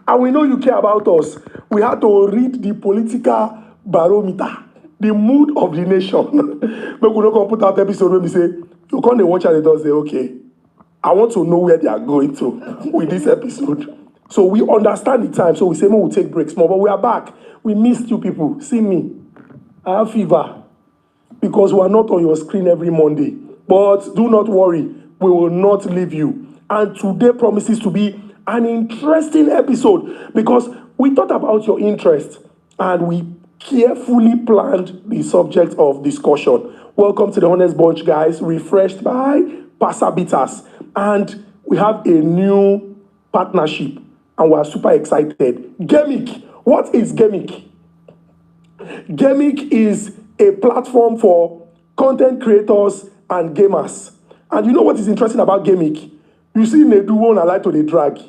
and we know you care about us, we had to read the political barometer, the mood of the nation. Make we no come put out episode when we say, you come dey watch and they don't say, okay, I want to know where they are going to with this episode. So we understand the time, so we say, we'll take breaks more, but we are back. We missed you people. See me, I have fever because we are not on your screen every Monday. But do not worry, we will not leave you. And today promises to be an interesting episode because we thought about your interest and we carefully planned the subject of discussion. Welcome to the Honest Bunch, guys, refreshed by Pasabitas. And we have a new partnership and we are super excited. Gemic. What is Gemic? Gemic is a platform for content creators and gamers. And you know what is interesting about Gemic? You see Nedu won't allow to the drag.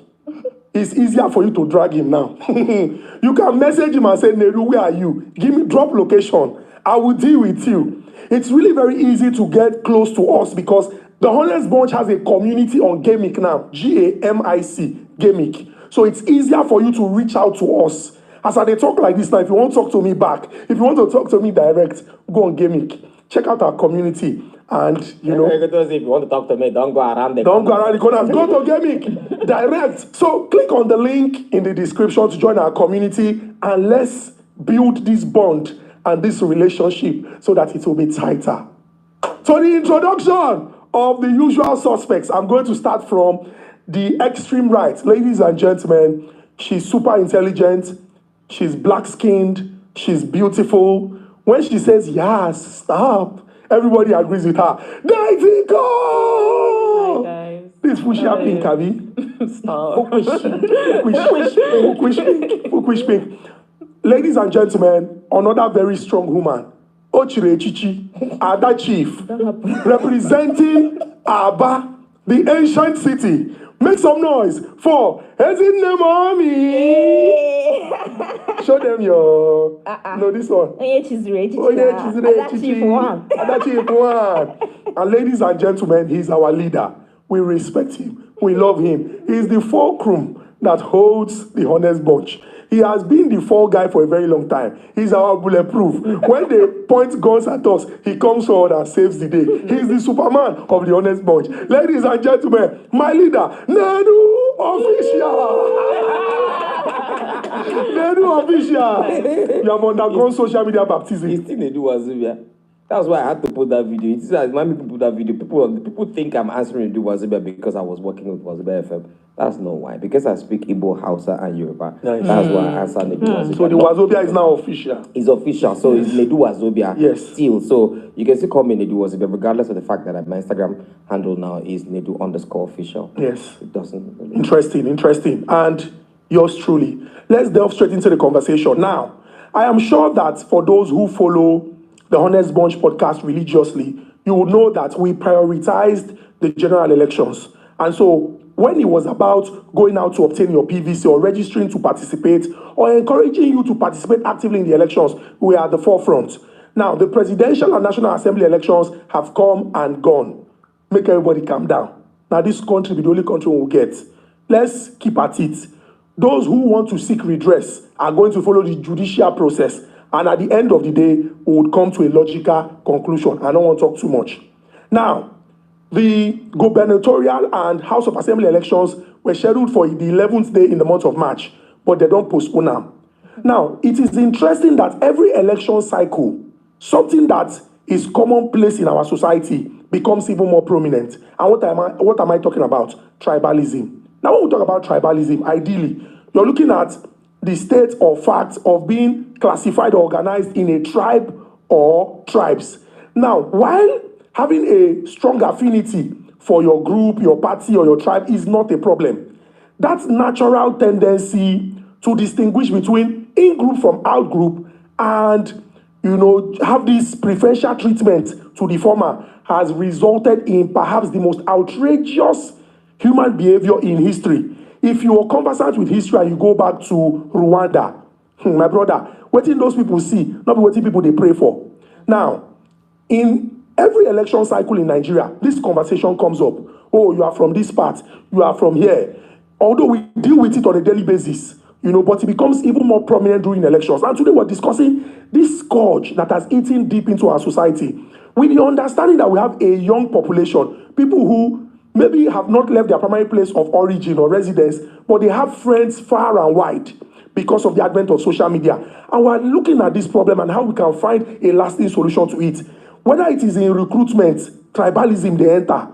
It's easier for you to drag him now. You can message him and say, Nedu, where are you? Give me drop location. I will deal with you. It's really very easy to get close to us because the Honest Bunch has a community on Gamic now. Gamic, Gamic. So it's easier for you to reach out to us. As I talk like this now, if you want to talk to me back, if you want to talk to me direct, go on Gamic. Check out our community. And, you know, if you want to talk to me, don't go around the corners. Go to Gamic direct. So click on the link in the description to join our community and let's build this bond and this relationship so that it will be tighter. So the introduction of the usual suspects, I'm going to start from the extreme right. Ladies and gentlemen, she's super intelligent, she's black-skinned, she's beautiful. When she says, yes, stop, everybody agrees with her. Nightingale! Hi, guys. This is Pink, Abby. Stop. Fukush Pink. Ladies and gentlemen, another very strong woman, Ochire Chichi, Ada Chief, representing Aba, the ancient city. Make some noise for Ezine Mommy. Show them your. No, this one. Ada Chief one. Ada Chief one. And ladies and gentlemen, he's our leader. We respect him. We love him. He's the fulcrum that holds the Honest Bunch. He has been the fall guy for a very long time. He's our bulletproof. When they point guns at us, he comes forward and saves the day. He's the Superman of the Honest Bunch. Ladies and gentlemen, my leader, Nedu Official. Nedu Official. You have undergone social media baptism. It's still Nedu Wazobia. That's why I had to put that video. It's as when people put that video, people think I'm answering Nedu Wazobia because I was working with Wazobia FM. That's not why. Because I speak Igbo, Hausa, and Yoruba. Nice. That's why I answer Nedu Wazobia. So the Wazobia is now official. It's official. So it's Nedu Wazobia. Yes. Still. So you can still call me Nedu Wazobia, regardless of the fact that my Instagram handle now is Nedu_official. Yes. It doesn't really. Interesting. And yours truly. Let's delve straight into the conversation. Now, I am sure that for those who follow the Honest Bunch podcast religiously, you will know that we prioritized the general elections. And so when it was about going out to obtain your PVC or registering to participate or encouraging you to participate actively in the elections, we are at the forefront. Now, the presidential and national assembly elections have come and gone. Make everybody calm down. Now, this country will be the only country we will get. Let's keep at it. Those who want to seek redress are going to follow the judicial process. And at the end of the day, we would come to a logical conclusion. I don't want to talk too much. Now, the gubernatorial and House of Assembly elections were scheduled for the 11th day in the month of March, but they don't postpone them. Now, it is interesting that every election cycle, something that is commonplace in our society becomes even more prominent. And what am I talking about? Tribalism. Now, when we talk about tribalism, ideally, you're looking at the state or fact of being classified or organized in a tribe or tribes. Now, while having a strong affinity for your group, your party, or your tribe is not a problem, that natural tendency to distinguish between in-group from out-group and, have this preferential treatment to the former has resulted in perhaps the most outrageous human behavior in history. If you are conversant with history and you go back to Rwanda, my brother, what those people see, not what people they pray for. Now, in every election cycle in Nigeria, this conversation comes up. Oh, you are from this part, you are from here. Although we deal with it on a daily basis, but it becomes even more prominent during elections. And today we're discussing this scourge that has eaten deep into our society, with the understanding that we have a young population, people who maybe have not left their primary place of origin or residence, but they have friends far and wide because of the advent of social media. And we're looking at this problem and how we can find a lasting solution to it. Whether it is in recruitment, tribalism, they enter.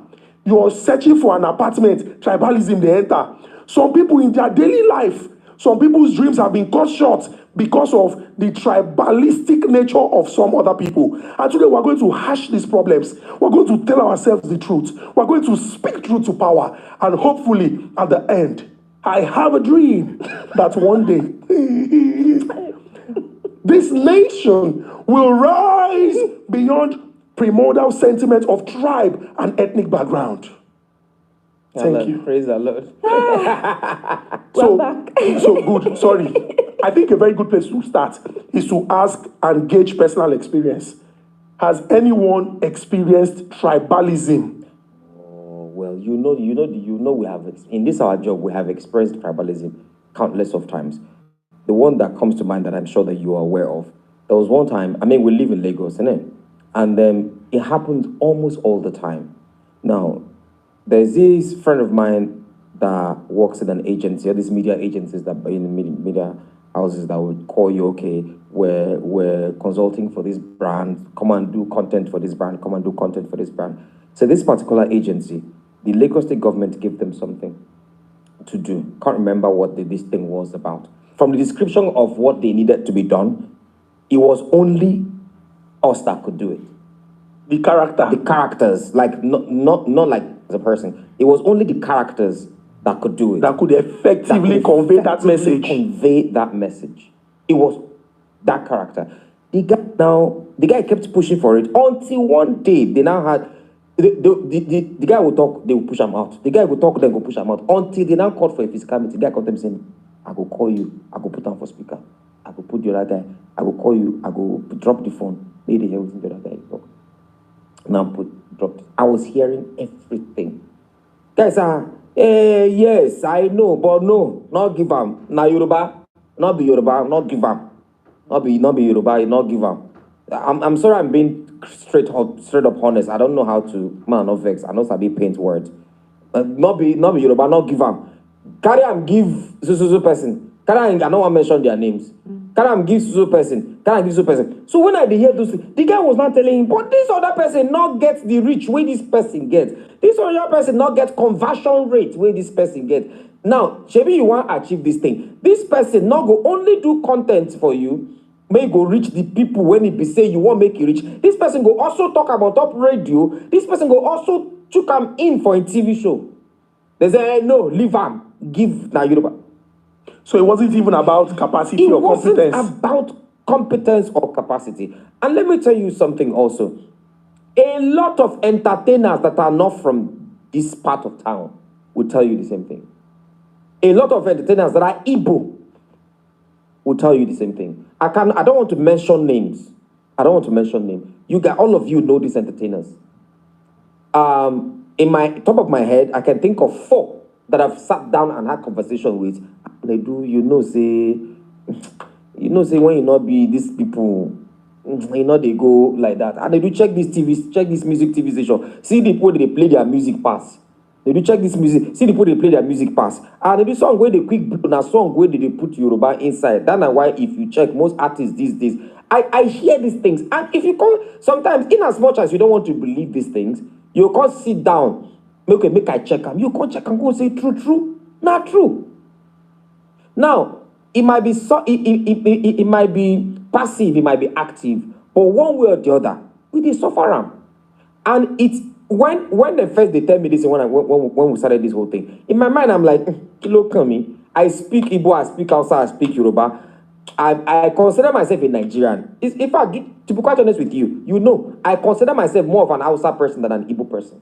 You're searching for an apartment, tribalism, they enter. Some people in their daily life, some people's dreams have been cut short because of the tribalistic nature of some other people. And today we're going to hash these problems. We're going to tell ourselves the truth. We're going to speak truth to power. And hopefully, at the end, I have a dream that one day this nation will rise beyond primordial sentiment of tribe and ethnic background. Thank you. Praise the Lord. So good. Sorry. I think a very good place to start is to ask and gauge personal experience. Has anyone experienced tribalism? Well, we have in this our job we have experienced tribalism countless of times. The one that comes to mind that I'm sure that you are aware of. There was one time. I mean, we live in Lagos, innit? And it happens almost all the time. Now, there's this friend of mine that works in an agency, or these media agencies that in media houses that would call you, okay, we're consulting for this brand, come and do content for this brand, come and do content for this brand. So this particular agency, the Lagos State government gave them something to do. Can't remember what this thing was about. From the description of what they needed to be done, it was only us that could do it. The characters, like not like the person. It was only the characters that could do it. That could effectively convey that message. It was that character. The guy kept pushing for it until one day they now had the guy would talk, they would push him out. The guy would talk, then go push him out. Until they now called for a physical meeting. The guy called them saying, I go call you, I go put down for speaker, I go put the other guy, I go call you, I go drop the phone. Maybe they hear with the other guy talk. Now dropped. I was hearing everything. Guys yes, I know, but no, not give am. Now Yoruba, not be Yoruba, not give am. Not be Yoruba, not give am. I'm sorry, I'm being straight up honest. I don't know how to not vex. I know sabi paint words. Not be Yoruba, not give am. Carry am give so person. Carry am, I don't want to mention their names. Carry am give so person. Carry am give so person. So when I hear those things, the guy was not telling him, but this other person not get the reach where this person gets. This other person not get conversion rate where this person get. Now, Shebi, you want to achieve this thing. This person not go only do content for you, may go reach the people when it be say you want make it reach. This person go also talk about top radio. This person go also took him in for a TV show. They say, hey, no, leave him. Give na Yoruba. So it wasn't even about capacity or competence. It wasn't about competence or capacity. And let me tell you something also. A lot of entertainers that are not from this part of town will tell you the same thing. A lot of entertainers that are Igbo will tell you the same thing. I don't want to mention names. You guys, all of you know these entertainers. In my top of my head, I can think of 4 that I've sat down and had conversation with. They do, say when you not be these people, they go like that. And they do check this music TV station. See the people they play their music pass. They do check this music. See the people they play their music pass. And they do song where they quick na song where they put Yoruba inside. That's why if you check most artists these days, I hear these things. And if you come, sometimes in as much as you don't want to believe these things, you can't sit down. Okay, make I check them. You can't check and go say true. Not true. Now, it might be it might be passive, it might be active, but one way or the other, we did suffer them. And it's when they first they tell me this when we started this whole thing, in my mind I'm like, look at me. I speak Igbo, I speak Hausa, I speak Yoruba. I consider myself a Nigerian. In fact, to be quite honest with you, I consider myself more of an Hausa person than an Igbo person.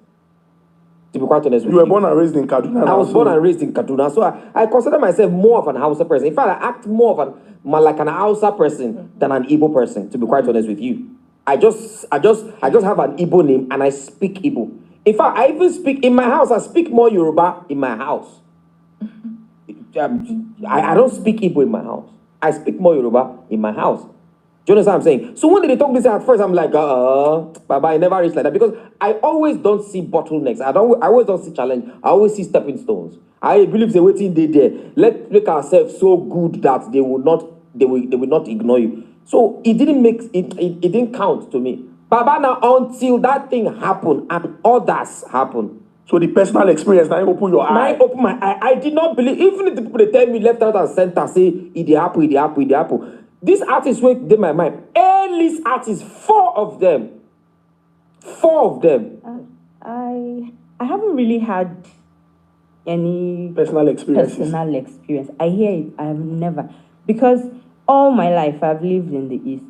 To be quite honest with you. You were born and raised in Kaduna. I was born and raised in Kaduna, so I consider myself more of an Hausa person. In fact, I act more of like an Hausa person than an Igbo person. To be quite honest with you, I just have an Igbo name and I speak Igbo. In fact, I even speak in my house. I speak more Yoruba in my house. I don't speak Igbo in my house. I speak more Yoruba in my house. Do you understand what I'm saying? So when they talk this at first, I'm like, Baba, I never reach like that because I always don't see bottlenecks. I always don't see challenge. I always see stepping stones. I believe the waiting they there. Let's make ourselves so good that they will not ignore you. So it didn't make it didn't count to me. Baba, now until that thing happened and others happened. So the personal experience now open your eye. Open my eye. I did not believe, even if the people they tell me left, right, and center say it happen. These artists went in my mind. A-list artists, 4 of them. 4 of them. I haven't really had any personal experience. I hear it. I have never, because all my life I've lived in the East.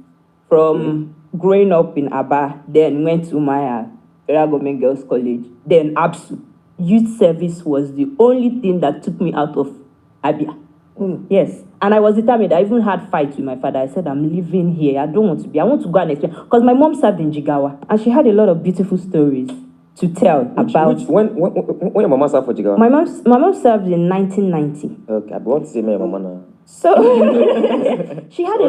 From growing up in Aba, then went to Maya, Federal Government Girls College, then ABSU. Youth service was the only thing that took me out of Abia. Yes. And I was determined. I even had fights with my father. I said, I'm living here. I don't want to be. I want to go and explain. Because my mom served in Jigawa. And she had a lot of beautiful stories to tell about... When your mama served for Jigawa? My mom served in 1990. Okay, I want to say my mama now. So, she had a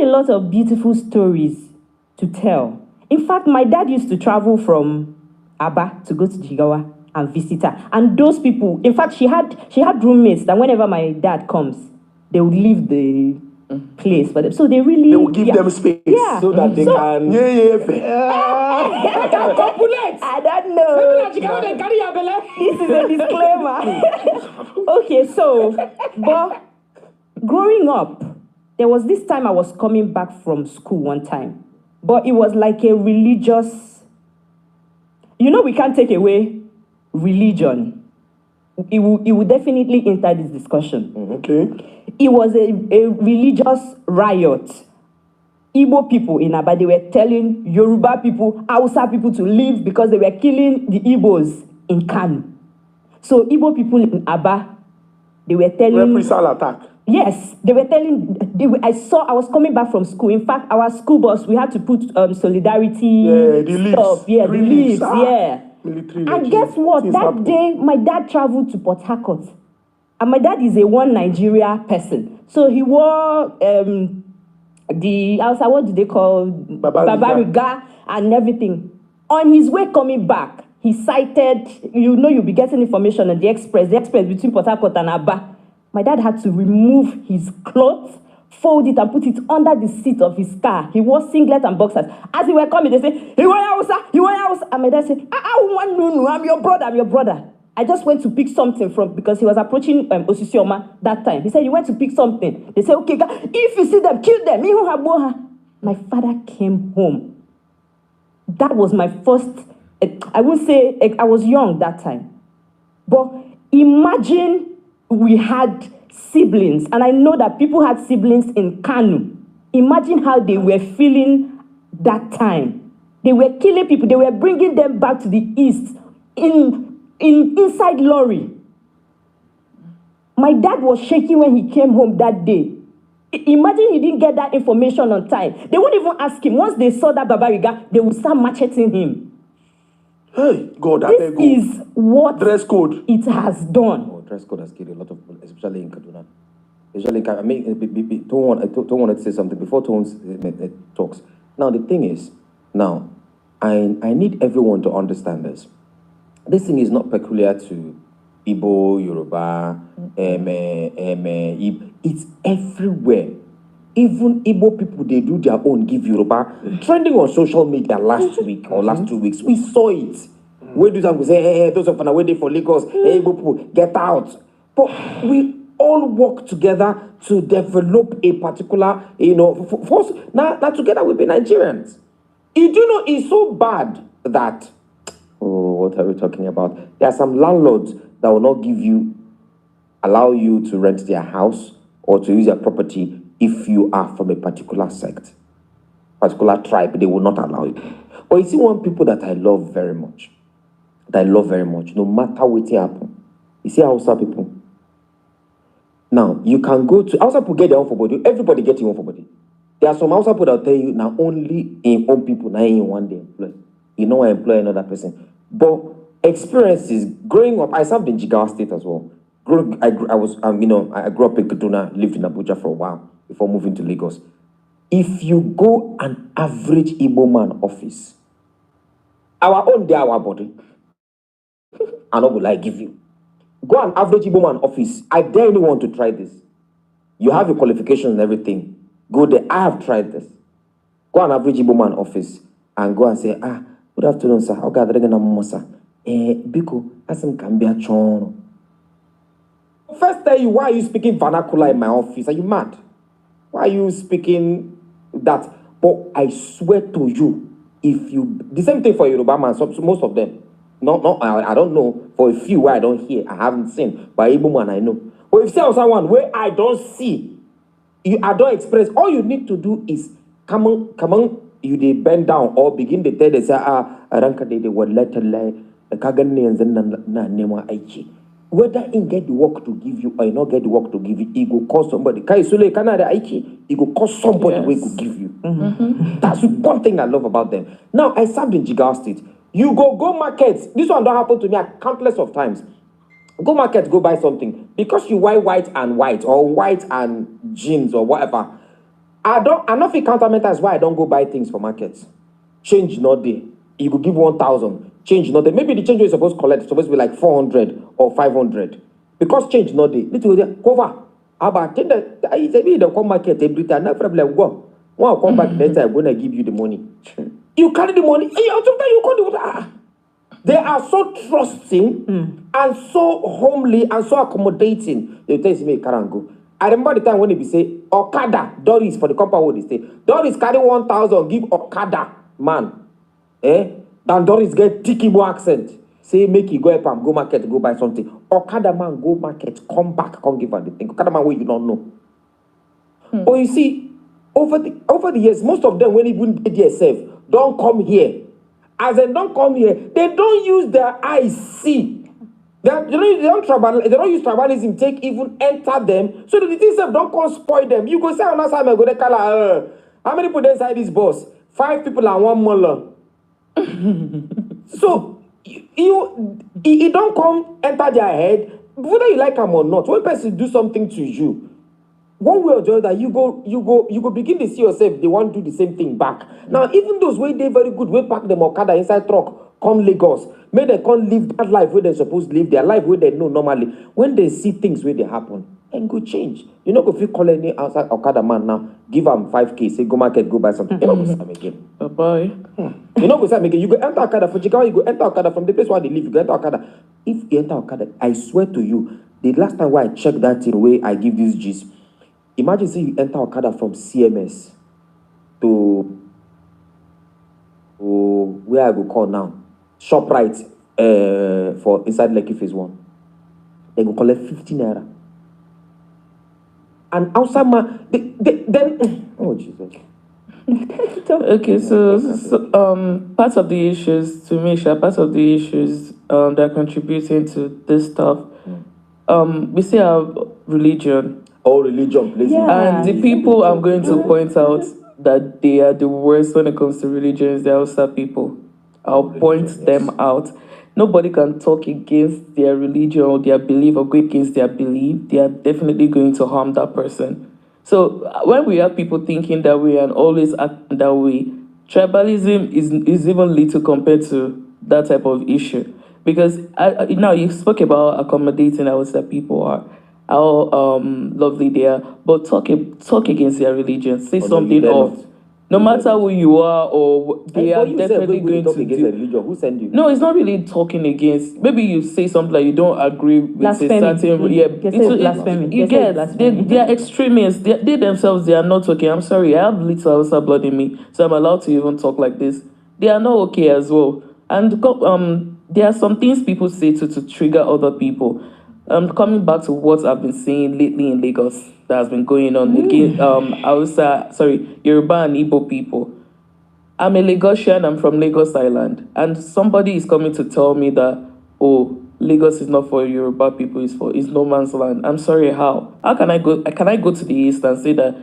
lot of beautiful stories to tell. In fact, my dad used to travel from Aba to go to Jigawa and visit her. And those people, in fact, she had roommates that whenever my dad comes, they would leave the place for them. So they will give them space so that they can. I don't know. This is a disclaimer. Okay, so, but growing up, there was this time I was coming back from school one time, but it was like a religious. We can't take away religion. It will definitely enter this discussion. Okay. It was a religious riot. Igbo people in Aba, they were telling Yoruba people, Hausa people to leave because they were killing the Igbos in Kanu. So Igbo people in Aba, they were telling... Reprisal attack. Yes, they were telling... I was coming back from school. In fact, our school bus, we had to put solidarity stuff. Yeah, the leaves. Yeah. Military And guess what? That day, my dad traveled to Port Harcourt. And my dad is a one Nigeria person. So he wore what do they call? Babariga and everything. On his way coming back, he cited, you'll be getting information on the express between Port Harcourt and Aba. My dad had to remove his clothes, fold it and put it under the seat of his car. He wore singlet and boxers. As he were coming, they say, "You want house?" And my dad said, no, I'm your brother. I just went to pick something because he was approaching Osisioma that time. He said, "You went to pick something." They said, "Okay, if you see them, kill them." My father came home. That was my first, I would say, I was young that time. But imagine we had siblings, and I know that people had siblings in Kanu. Imagine how they were feeling that time. They were killing people. They were bringing them back to the east inside lorry. My dad was shaking when he came home that day. Imagine he didn't get that information on time. They wouldn't even ask him. Once they saw that Babariga, they would start macheting him. Hey, God, this is what dress code it has done. Dress code has killed a lot of people, especially in Kaduna. Don't want to say something before Tones talks. Now, the thing is, I need everyone to understand this. This thing is not peculiar to Igbo, Yoruba, it's everywhere. Even Igbo people, they do their own give Yoruba. Trending on social media last week or last 2 weeks, we saw it. Where do some say, hey, those of us are waiting for Lagos, hey, Igbo people, get out. But we all work together to develop a particular, force. Now together we'll be Nigerians. It's so bad that, what are we talking about? There are some landlords that will not allow you to rent their house or to use their property if you are from a particular sect, particular tribe. They will not allow you. But you see one people that I love very much, no matter what happen. You see Hausa people. Now, you can go to, Hausa people get their own for body, everybody get their own for body. There are some Hausa people that will tell you, now only in own people, now in one day employ. You know I employ another person. But experiences, growing up, I served in Jigawa State as well. I grew up in Kaduna, lived in Abuja for a while before moving to Lagos. If you go an average Igbo man office, our own day, our body, I not will I give you. Go an average Igbo man office. I dare anyone to try this. You have your qualifications and everything. Go there. I have tried this. Go an average Igbo man office and go and say, good afternoon, sir. Okay, sir. Biko, asim kambia chono. First tell you, why are you speaking vernacular in my office? Are you mad? Why are you speaking that? But I swear to you, if you... The same thing for Yoruba man, so most of them. I don't know. For a few where I don't hear, I haven't seen. But Igbo man, I know. But if you say someone where I don't see, I don't express, all you need to do is, come on, you they bend down or begin to tell, they say, ranka de word letter like, whether in get the work to give you or you not get the work to give you, it will cost somebody. It will cost somebody who could give you. That's one thing I love about them. Now, I served in Jigawa State. You go markets. This one don't happen to me countless of times. Go market, go buy something. Because you wear white or white and jeans or whatever. I not feel countermeasures why I don't go buy things for markets. Change not there. You could give 1,000. Change not there. Maybe the change you're supposed to collect is supposed to be like 400 or 500. Because change not there. Little there. Cover. About I say the come market every time. No problem. Go. When I come back next time, I'm gonna give you the money. You carry the money. You can't do that. They are so trusting and so homely and so accommodating. They tell me, Karango. I remember the time when they say, Okada, Doris for the compound where they say, Doris carry 1,000, give Okada, man. Then Doris get Tikibo accent. Say, make you go up and go market, go buy something. Okada man, go market, come back, come give her the thing. Okada man, where you don't know. But you see, over the years, most of them, when they wouldn't be themselves, don't come here. As they don't come here, they don't use their eyes see. They don't use tribalism take even enter them. So the things don't come spoil them. You go say on that side, go to color. How many people inside this bus? 5 people and 1 mullah. So you don't come enter their head, whether you like them or not. When person do something to you, one way or the other, you go begin to see yourself, they want to do the same thing back. Now, even those way they very good, we pack them Okada inside truck, come Lagos, may they can't live that life where they're supposed to live, their life where they know normally. When they see things where they happen, and go change. You know, if you call any outside Okada man now, give them 5K, say go market, go buy something. You know, go Sam again. Bye-bye. You know, go Sam again. You go enter Okada from Chicago, you go enter Okada from the place where they live, you go enter Okada. If you enter Okada, I swear to you, the last time where I checked that thing where I give this gist, imagine say you enter Okada from CMS to where I go call now, ShopRite for inside Lekki Phase 1. They go collect 50 naira. And outside then oh Jesus. Okay, so part of the issues to me, part of the issues that are contributing to this stuff, we say our religion. All religion plays and the people I'm going to point out that they are the worst when it comes to religions, the Hausa people. I'll point them out. Nobody can talk against their religion or their belief or go against their belief. They are definitely going to harm that person. So when we have people thinking that way and always act that way, tribalism is even little compared to that type of issue. Because now you spoke about accommodating Hausa people are. How lovely they are, but talk against their religion. Say something off. No matter who you are, or they are definitely going to against the religion. Who send you? No, it's not really talking against. Maybe you say something like you don't agree with blasphemy. a certain. Blasphemy. You get they are extremists. They themselves they are not okay. I'm sorry, I have little Hausa blood in me, so I'm allowed to even talk like this. They are not okay as well. And there are some things people say to trigger other people. Coming back to what I've been seeing lately in Lagos that has been going on again, Yoruba and Igbo people. I'm a Lagosian, I'm from Lagos Island, and somebody is coming to tell me that, oh, Lagos is not for Yoruba people, it's no man's land. I'm sorry, how? How can I go to the east and say that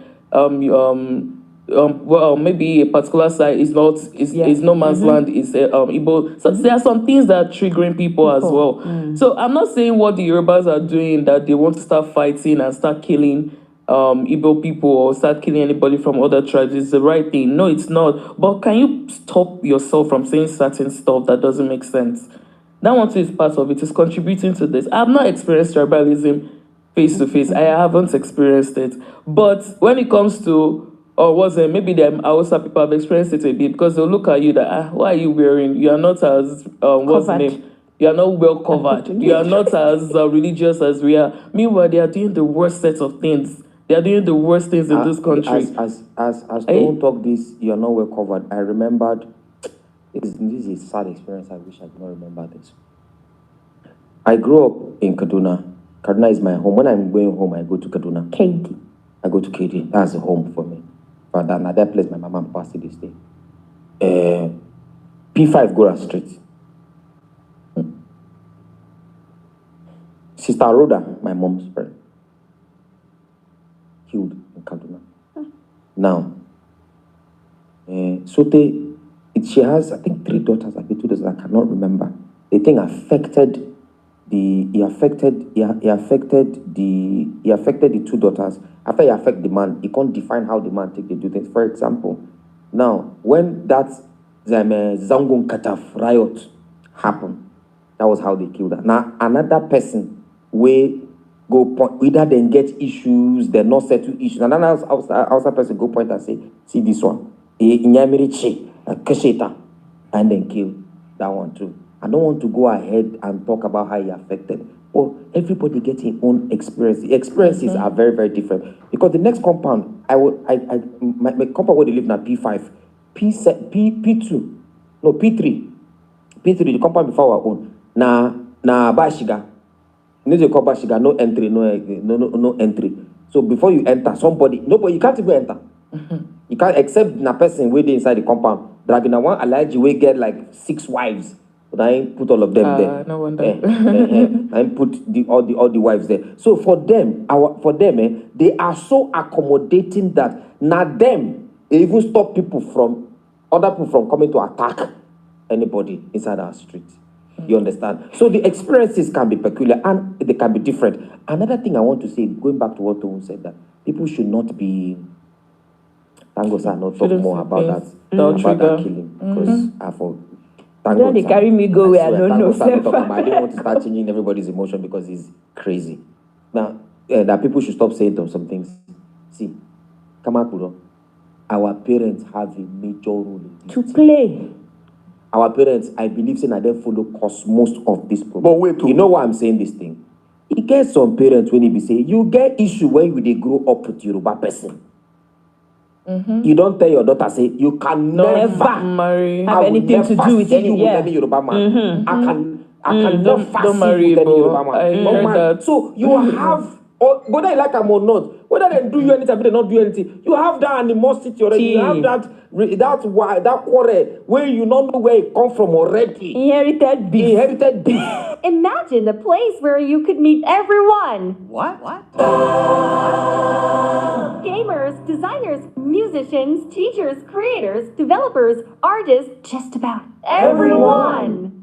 maybe a particular side is not is no man's land, is Igbo. So there are some things that are triggering people as well. So I'm not saying what the Yorubas are doing, that they want to start fighting and start killing Igbo people or start killing anybody from other tribes is the right thing. No, it's not. But can you stop yourself from saying certain stuff that doesn't make sense? That one too is part of it. It's contributing to this. I've not experienced tribalism face to face. I haven't experienced it. But when it comes to, or was it maybe them Hausa people have experienced it a bit, because they'll look at you that, why are you wearing? You are not as, what's the name? You are not well covered. You are not as religious as we are. Meanwhile, they are doing the worst set of things. They are doing the worst things in this country. As don't talk this, you are not well covered. I remembered, this is a sad experience. I wish I could not remember this. I grew up in Kaduna. Kaduna is my home. When I'm going home, I go to Kaduna. KD. I go to KD. That's a home for me. But another place my mama and papa still stay. P5 Gora Street. Sister Rhoda, my mom's friend, killed in Kaduna. Now, she has, I think, 3 daughters, I think 2 daughters, I cannot remember. The thing affected he affected the 2 daughters. After he affected the man, he can't define how the man take the do things. For example, now when that Zangon Kataf riot happened, that was how they killed her. Now another person will go point, either they get issues, they're not settle issues. And another outside person go point and say, see this one, and then kill that one too. I don't want to go ahead and talk about how he affected. Well, everybody gets his own experience. The experiences are very, very different. Because the next compound, my compound where they live now, P5, P2, no, P3, the compound before our own. Na Bashiga. You know, call Bashiga, no entry, no entry. So before you enter, nobody, you can't even enter. You can't, except a person waiting inside the compound. Dragging one allergy, we get like 6 wives. But I ain't put all of them there. No wonder. I ain't put all the wives there. So for them, they are so accommodating that now them, they even stop other people from coming to attack anybody inside our street. You understand? So the experiences can be peculiar and they can be different. Another thing I want to say, going back to what Tohun said, that people should not be, thank God, not talk more about that killing, because Don't they carry me go where I don't know. I didn't want to start changing everybody's emotion because it's crazy. Now, that people should stop saying some things. See, Kamakuro, our parents have a major role in this. To play. Our parents, I believe, say that they follow cause most of this problem. But wait, you know why I'm saying this thing? You get some parents when they be saying, you get issue when they grow up with Yoruba person. You don't tell your daughter, say, you can never marry, have anything to do with any Yoruba man. I can never don't marry with any Yoruba man. I heard that. So you have, whether you like them or not, whether they do you anything, they not do anything, you have that animosity already. You have that quarrel where you don't know where it come from already. Inherited beef. Imagine a place where you could meet everyone. What? Gamers, designers, musicians, teachers, creators, developers, artists, just about everyone.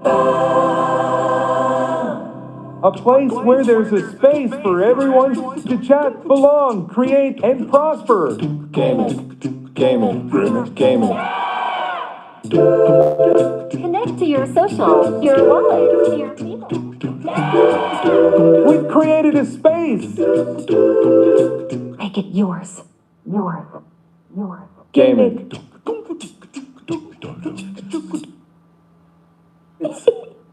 A place where there's a space for everyone to chat, belong, create, and prosper. Gaming. Connect to your social, your wallet, your people. We've created a space. Make it yours. Gaming.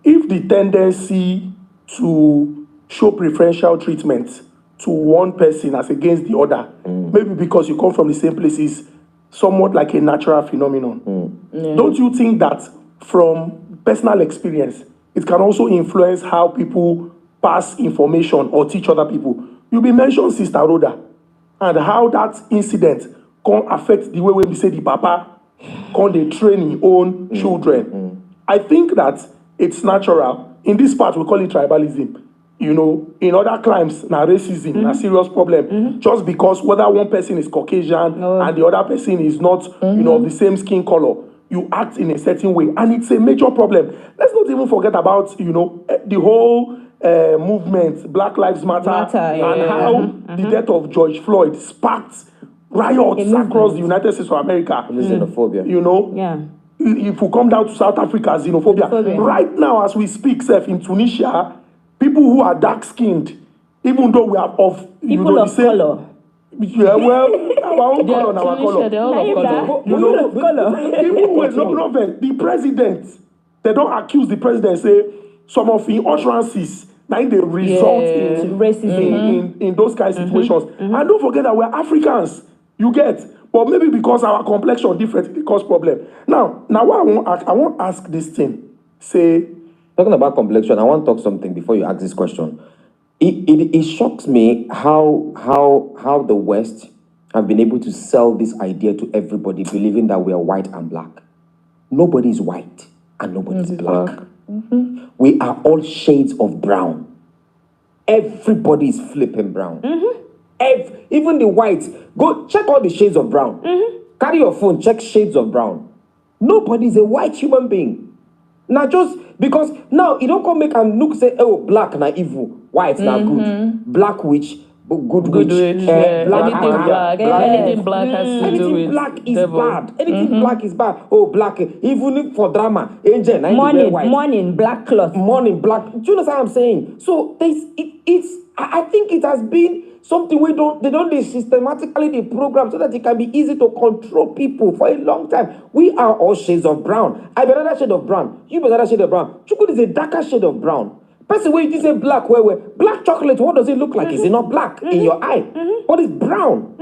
If the tendency to show preferential treatment to one person as against the other, maybe because you come from the same place, is somewhat like a natural phenomenon. Don't you think that from personal experience, it can also influence how people pass information or teach other people? You be mentioned Sister Rhoda, and how that incident can affect the way we say the papa can they train his own children. I think that it's natural. In this part, we call it tribalism. you know, in other crimes, na racism, na serious problem. Just because whether one person is Caucasian and the other person is not, you know, of the same skin color, you act in a certain way, and it's a major problem. Let's not even forget about, you know, the whole movement, Black Lives Matter, and how the death of George Floyd sparked riots across the United States of America. Xenophobia. You know, if we come down to South Africa, xenophobia. Right now, as we speak, in Tunisia, people who are dark-skinned, even though we are of, you people know, of the same color. Yeah, well, our own color and our color. They're all of color. You know, even when the president, they don't accuse the president, say some of the utterances, now they result in racism in those kind of situations. And don't forget that we're Africans, you get. But maybe because our complexion different, it cause problem. Now what I won't ask this thing. Say, talking about complexion, I want to talk something before you ask this question. It shocks me how the West have been able to sell this idea to everybody, believing that we are white and black. Nobody is white and nobody is black. We are all shades of brown. Everybody is flipping brown. Even the whites. Go check all the shades of brown. Carry your phone, check shades of brown. Nobody is a white human being. Now just because now you don't come make and look say, oh, black na evil, white na good, black witch, good witch, black anything black has to do with black is devil. bad. Anything black is bad. Oh, black, even for drama, angel, Morning, black cloth. Morning, black. Do you understand what I'm saying? So I think it has been something they don't systematically program so that it can be easy to control people for a long time. We are all shades of brown. I be another shade of brown. You be another shade of brown. Chukwu is a darker shade of brown. Person where you say black, where black chocolate, what does it look like? Is it not black in your eye? But it's brown.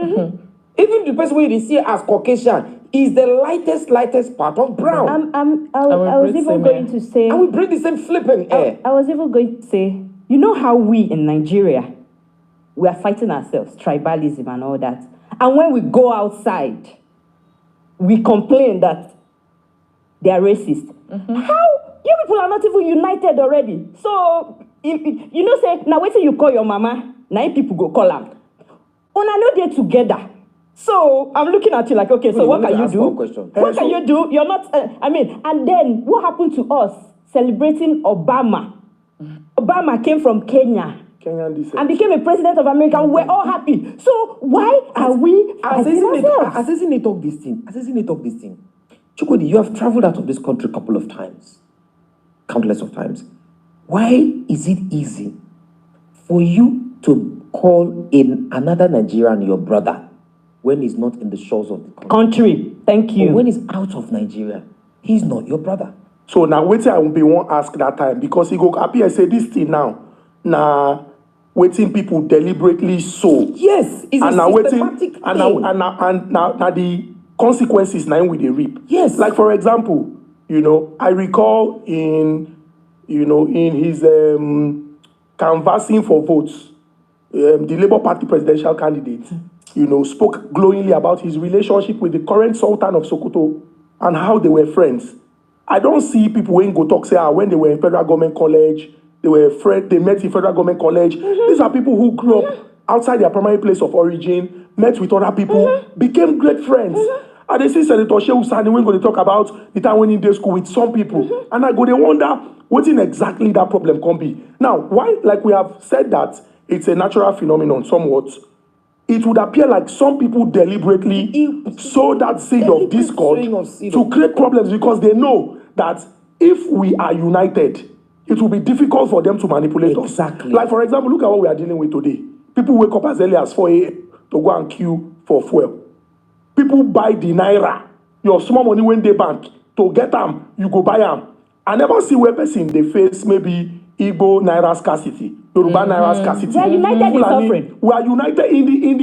Even the person where you see as Caucasian is the lightest part of brown. I was even going to say, and we breathe the same flipping air. I was even going to say, you know how we in Nigeria, we are fighting ourselves, tribalism and all that. And when we go outside, we complain that they are racist. How? You people are not even united already. So, you know, say, now wait till you call your mama, 9 people go call her. Una no dey together. So, I'm looking at you like, okay, so what can you do? What can you do? You're not, and then what happened to us celebrating Obama? Obama came from Kenya. And became a president of America. We're all happy. So why are we assessing of this thing? Chukwudi, you have traveled out of this country a couple of times, countless of times. Why is it easy for you to call in another Nigerian your brother when he's not in the shores of the country? Thank you. But when he's out of Nigeria, he's not your brother. So now waiting I will be one ask that time because he go appear and say this thing now waiting people deliberately sow. Yes, it's and a systematic thing. And now the consequences now with the reap. Yes. Like for example, you know, I recall in his canvassing for votes, the Labour Party presidential candidate, you know, spoke glowingly about his relationship with the current Sultan of Sokoto and how they were friends. I don't see people when go talk say when they were in federal government college, they were friends, they met in federal government college. These are people who grew up outside their primary place of origin, met with other people, became great friends. And they see Senator Shehu Sani when going to talk about the time when he did school with some people. And I go, they wonder what in exactly that problem can be. Now, why, like we have said that it's a natural phenomenon somewhat, it would appear like some people deliberately sow that seed of discord to create problems because they know that if we are united, it will be difficult for them to manipulate us. Like, for example, look at what we are dealing with today. People wake up as early as 4 a.m. to go and queue for fuel. People buy the naira, your small money when they bank, to get them, you go buy them. I never see where person they face maybe Igbo naira scarcity, Yoruba naira scarcity. We are united in suffering. We are united in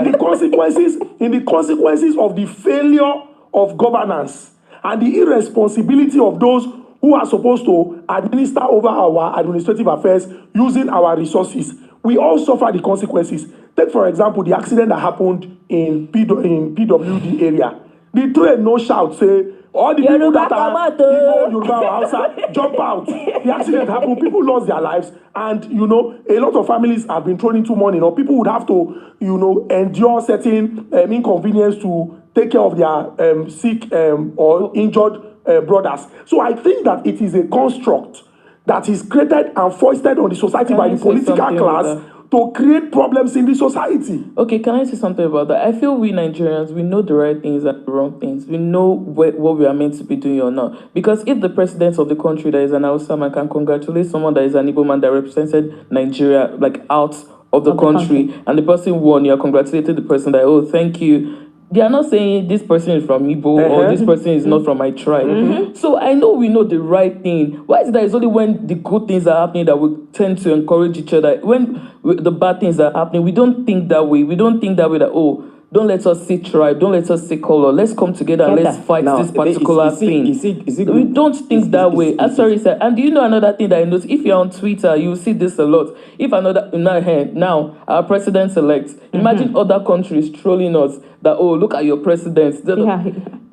the consequences of the failure of governance and the irresponsibility of those who are supposed to administer over our administrative affairs using our resources. We all suffer the consequences. Take, for example, the accident that happened in PWD area. The train no shout say, all the people Yoruba that are Komoto. Igbo, Yoruba, or Hausa jump out. The accident happened, people lost their lives, and a lot of families have been thrown into mourning, or people would have to, endure certain inconvenience to take care of their sick or injured brothers. So I think that it is a construct that is created and foisted on the society by the political class to create problems in the society. Okay, can I say something about that? I feel we Nigerians, we know the right things and the wrong things. We know what we are meant to be doing or not. Because if the president of the country that is an Hausa man can congratulate someone that is an Igbo man that represented Nigeria, like out of the country, and the person won, you are congratulating the person that, oh, thank you. They are not saying this person is from Igbo or this person is not from my tribe. So I know we know the right thing. Why is it that it's only when the good things are happening that we tend to encourage each other? When the bad things are happening, we don't think that way. We don't think that way that, oh, don't let us see tribe, don't let us see color. Let's come together and let's fight this particular thing. We don't think that way. I'm sorry, sir. And do you know another thing that I noticed? If you're on Twitter, you see this a lot. If now our president-elect, imagine other countries trolling us that, oh, look at your president.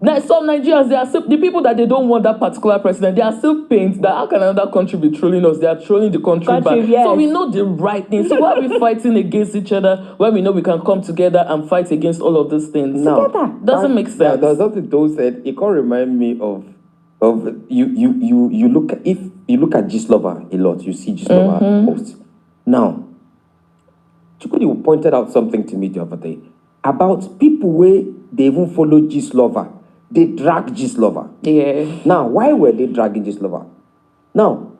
Now, some Nigerians, they are still, the people that they don't want that particular president, they are still pained that how can another country be trolling us? They are trolling the country back. Yes. So we know the right thing. So why are we fighting against each other when we know we can come together and fight against all of these things? No, doesn't make sense. There's something Joe said. It can't remind me of you look at Gislova a lot. You see Gislova posts. Now, Chukudi pointed out something to me the other day about people where they even follow Gislova. They drag Gislova. Yeah. Now, why were they dragging Gislova? Now,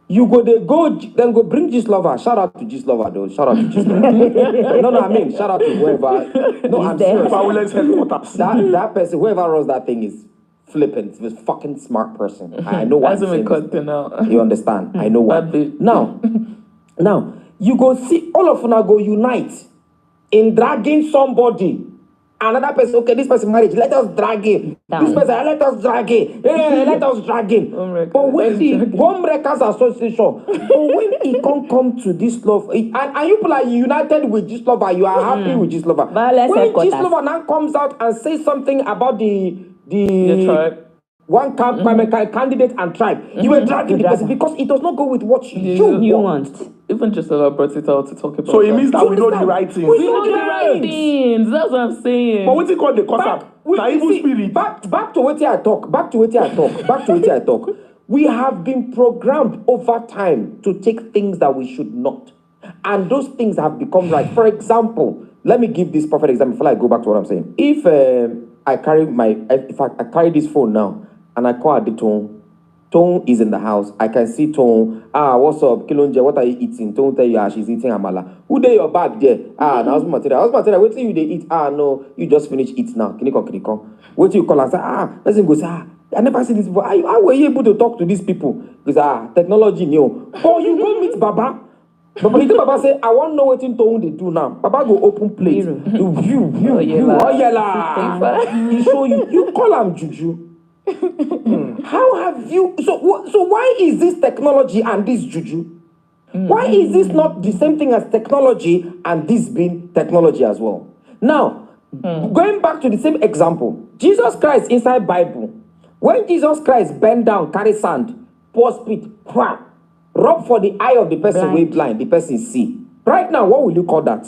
then go bring Gislova. Shout out to Gislova, though. Shout out to Gislova. no, I mean, shout out to whoever. No, I'm serious. That person, whoever runs that thing is flippant. He's a fucking smart person. I know why. You understand? I know why. Now, you go see all of them go unite in dragging somebody. Another person, okay, this person marriage, let us drag him. This person, let us drag him. Let us drag him. But when the Homebreakers Association, when it come to this love, and you people are united with this lover, you are happy with this lover. When this lover now comes out and says something about the tribe. One candidate and tribe, you were dragging the person because it does not go with what you want. Even just brought it out to talk about. So it means that we know the right things. We know the right things. That's what I'm saying. But what's it called the concept? Evil spirit. Back to what I talk. We have been programmed over time to take things that we should not, and those things have become right. For example, let me give this perfect example before I go back to what I'm saying. If I carry this phone now and I call the Tone is in the house. I can see Tone. What's up? Kilonje, what are you eating? Tone tell you she's eating amala. Who day your bag there? Now what's material? What till you they eat? No, you just finish eat now. Kiniko. What do you call and say, person goes, I never see this before. How were you able to talk to these people? Because technology new. Oh, you go meet Baba. But when the Baba say, I want to know what Tone they do now. Baba go open plate. You. Oh yeah. He show you. You call him Juju. How have you so why is this technology and this juju? Why is this not the same thing as technology and this being technology as well? Now, going back to the same example, Jesus Christ inside Bible, when Jesus Christ bent down, carry sand, pour spit, rub for the eye of the person way blind, the person see. Right now, what will you call that?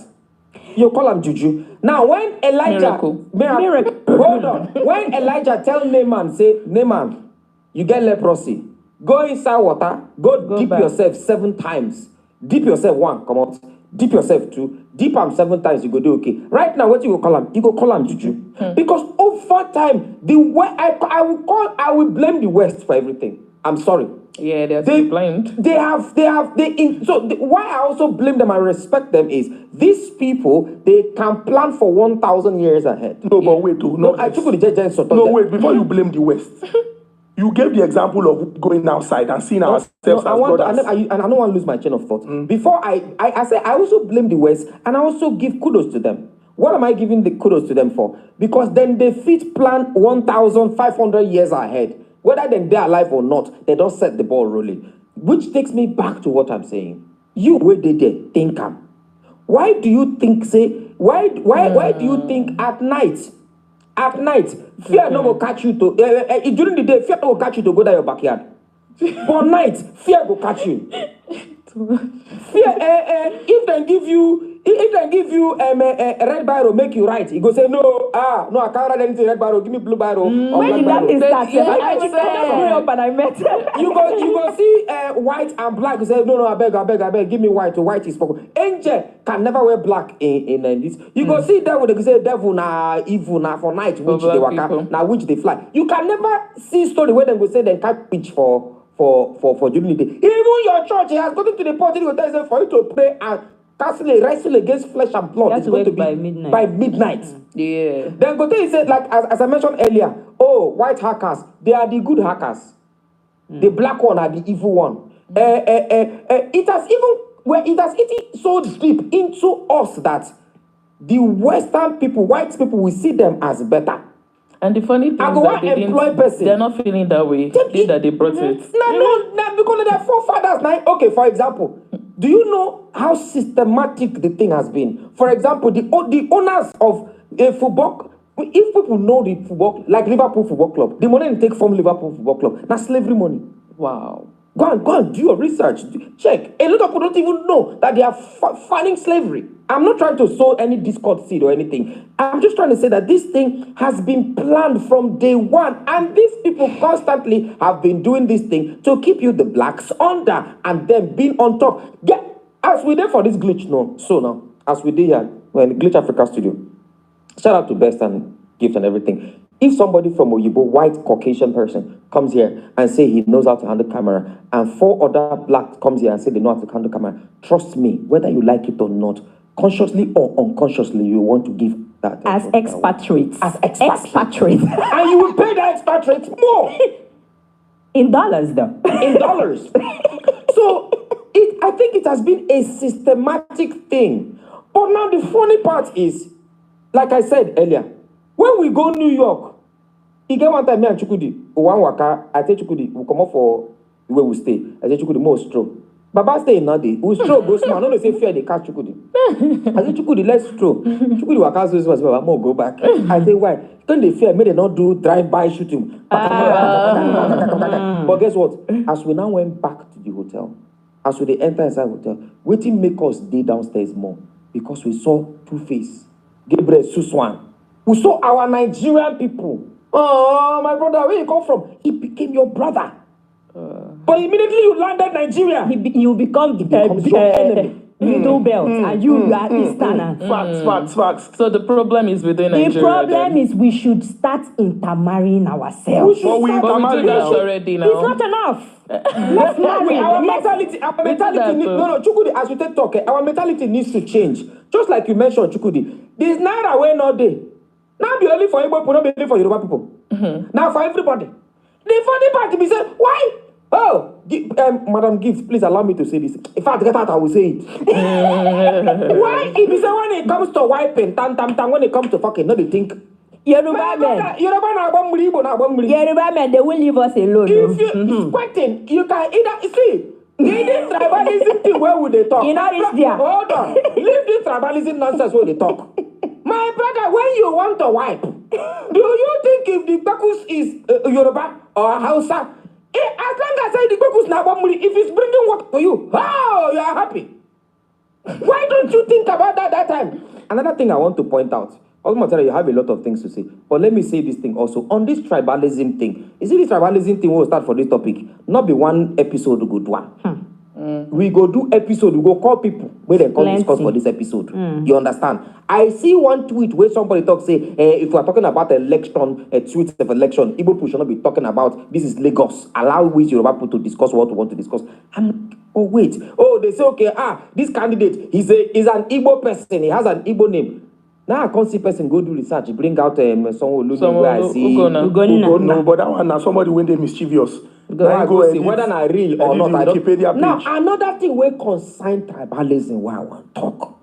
You call him juju. Now, when Elijah... Miracle. Hold on. When Elijah tell Naaman, say, Naaman, you get leprosy. Go inside water. Go dip back. Yourself 7 times. Dip yourself 1, come out. Dip yourself 2. Dip him 7 times, you go do okay. Right now, what you go call him? You go call him juju. Because over time, the way I will blame the West for everything. I'm sorry. Yeah, they blamed. Why I also blame them and respect them is these people, they can plan for 1,000 years ahead. No, but wait, wait, before you blame the West, you gave the example of going outside and seeing ourselves as brothers. I don't want to lose my chain of thought. Before I say I also blame the West and I also give kudos to them. What am I giving the kudos to them for? Because then they fit plan 1,500 years ahead. Whether they're alive or not, they don't set the ball rolling. Which takes me back to what I'm saying. You where they think Why do you think why do you think at night At night, fear no go catch you to during the day, fear no go catch you to go down your backyard. For night, fear go catch you. Fear, if they give you a red biro, make you write. You go say no, I can't write anything red biro. Give me blue biro. When did that thing start? I just grew up and I met you go see white and black. You say no, I beg, give me white. White is for angel can never wear black in this. You go see devil. They say devil na evil na for night which they waka na which they fly. You can never see story where they go say they can't pitch for during the day. Even your church has gotten to the point where they say for you to pray and wrestle against flesh and blood. It's going to be by midnight. By midnight. Yeah. Then go tell you say like as I mentioned earlier. Oh, white hackers, they are the good hackers. The black one are the evil one. It has eaten so deep into us that the Western people, white people, will see them as better. And the funny thing is that they're not feeling that way. They brought it. No, because they're forefathers. Now, okay, for example, do you know how systematic the thing has been? For example, the owners of a football, if people know the football, like Liverpool Football Club, the money they take from Liverpool Football Club, that's slavery money. Wow. Go and do your research. Check. A lot of people don't even know that they are funding slavery. I'm not trying to sow any discord seed or anything. I'm just trying to say that this thing has been planned from day one. And these people constantly have been doing this thing to keep you, the blacks, under and then being on top. As we did for this glitch, as we did here, we're in the Glitch Africa studio. Shout out to Best and Gift and everything. If somebody from Oyibo, white Caucasian person, comes here and say he knows how to handle camera, and 4 other blacks comes here and say they know how to handle camera, trust me, whether you like it or not, consciously or unconsciously, you want to give that. As expatriates. Expatriates. And you will pay the expatriates more. In dollars, though. In dollars. So, I think it has been a systematic thing. But now the funny part is, like I said earlier, when we go New York, he get one time me and Chukudi, one waka, I tell Chukudi, we come up for where we stay. I tell Chukudi, more stroll. Baba stay in Nadi. We stroll, go small. No, they say fear, they catch Chukudi. I say Chukudi, let's stroll. Chukudi waka so was Baba, more go back. I say why? Don't they fear? May they not do drive-by shooting. But guess what? As we now went back to the hotel, as we enter inside the hotel, waiting make us stay downstairs more because we saw Two-Face, Gabriel Suswan. We saw our Nigerian people. Oh, my brother, where you come from? He became your brother. But immediately you landed Nigeria. You become your enemy. Middle belt, and you are Eastern. Facts. So the problem is within Nigeria. The problem is we should start intermarrying ourselves. But we intermarry already now. It's not enough. Let's marry. Our mentality, no, Chukudi, as we take talk, our mentality needs to change. Just like you mentioned, Chukudi, this naira way not day. Now be only for Igbo people, not be only for Yoruba people. Now for everybody. The funny part is say, why? Oh, Madam Gift, please allow me to say this. If I get out, I will say it. Why? If you say when it comes to wiping, when it comes to fucking, no, they think. Yoruba men, they will leave us alone. If you squatting, you can either see. Leave this tribalism thing where would they talk? You know this there. Hold on. Leave this tribalism nonsense where they talk. My brother, when you want to wipe, do you think if the Bakus is Yoruba or Hausa, as long as the Bakus Nabamuri, if it's bringing work for you, oh, you are happy. Why don't you think about that time? Another thing I want to point out. Also, you have a lot of things to say, but let me say this thing also. On this tribalism thing, you see this tribalism thing we'll start for this topic, not be one episode to go do one. We go do episode, we go call people where they come discuss for this episode. You understand? I see one tweet where somebody talks, say, if we are talking about election, a tweet of election, Igbo people should not be talking about this is Lagos. Allow which Yoruba people to discuss what we want to discuss. Oh, wait. Oh, they say, okay, this candidate, he's an Igbo person, he has an Igbo name. Now I can't see person go do research, bring out someone where I see. No, but that one now somebody when they mischievous. Go see whether I real or not. I don't. Now page. Another thing we consign tribalism where I want to talk,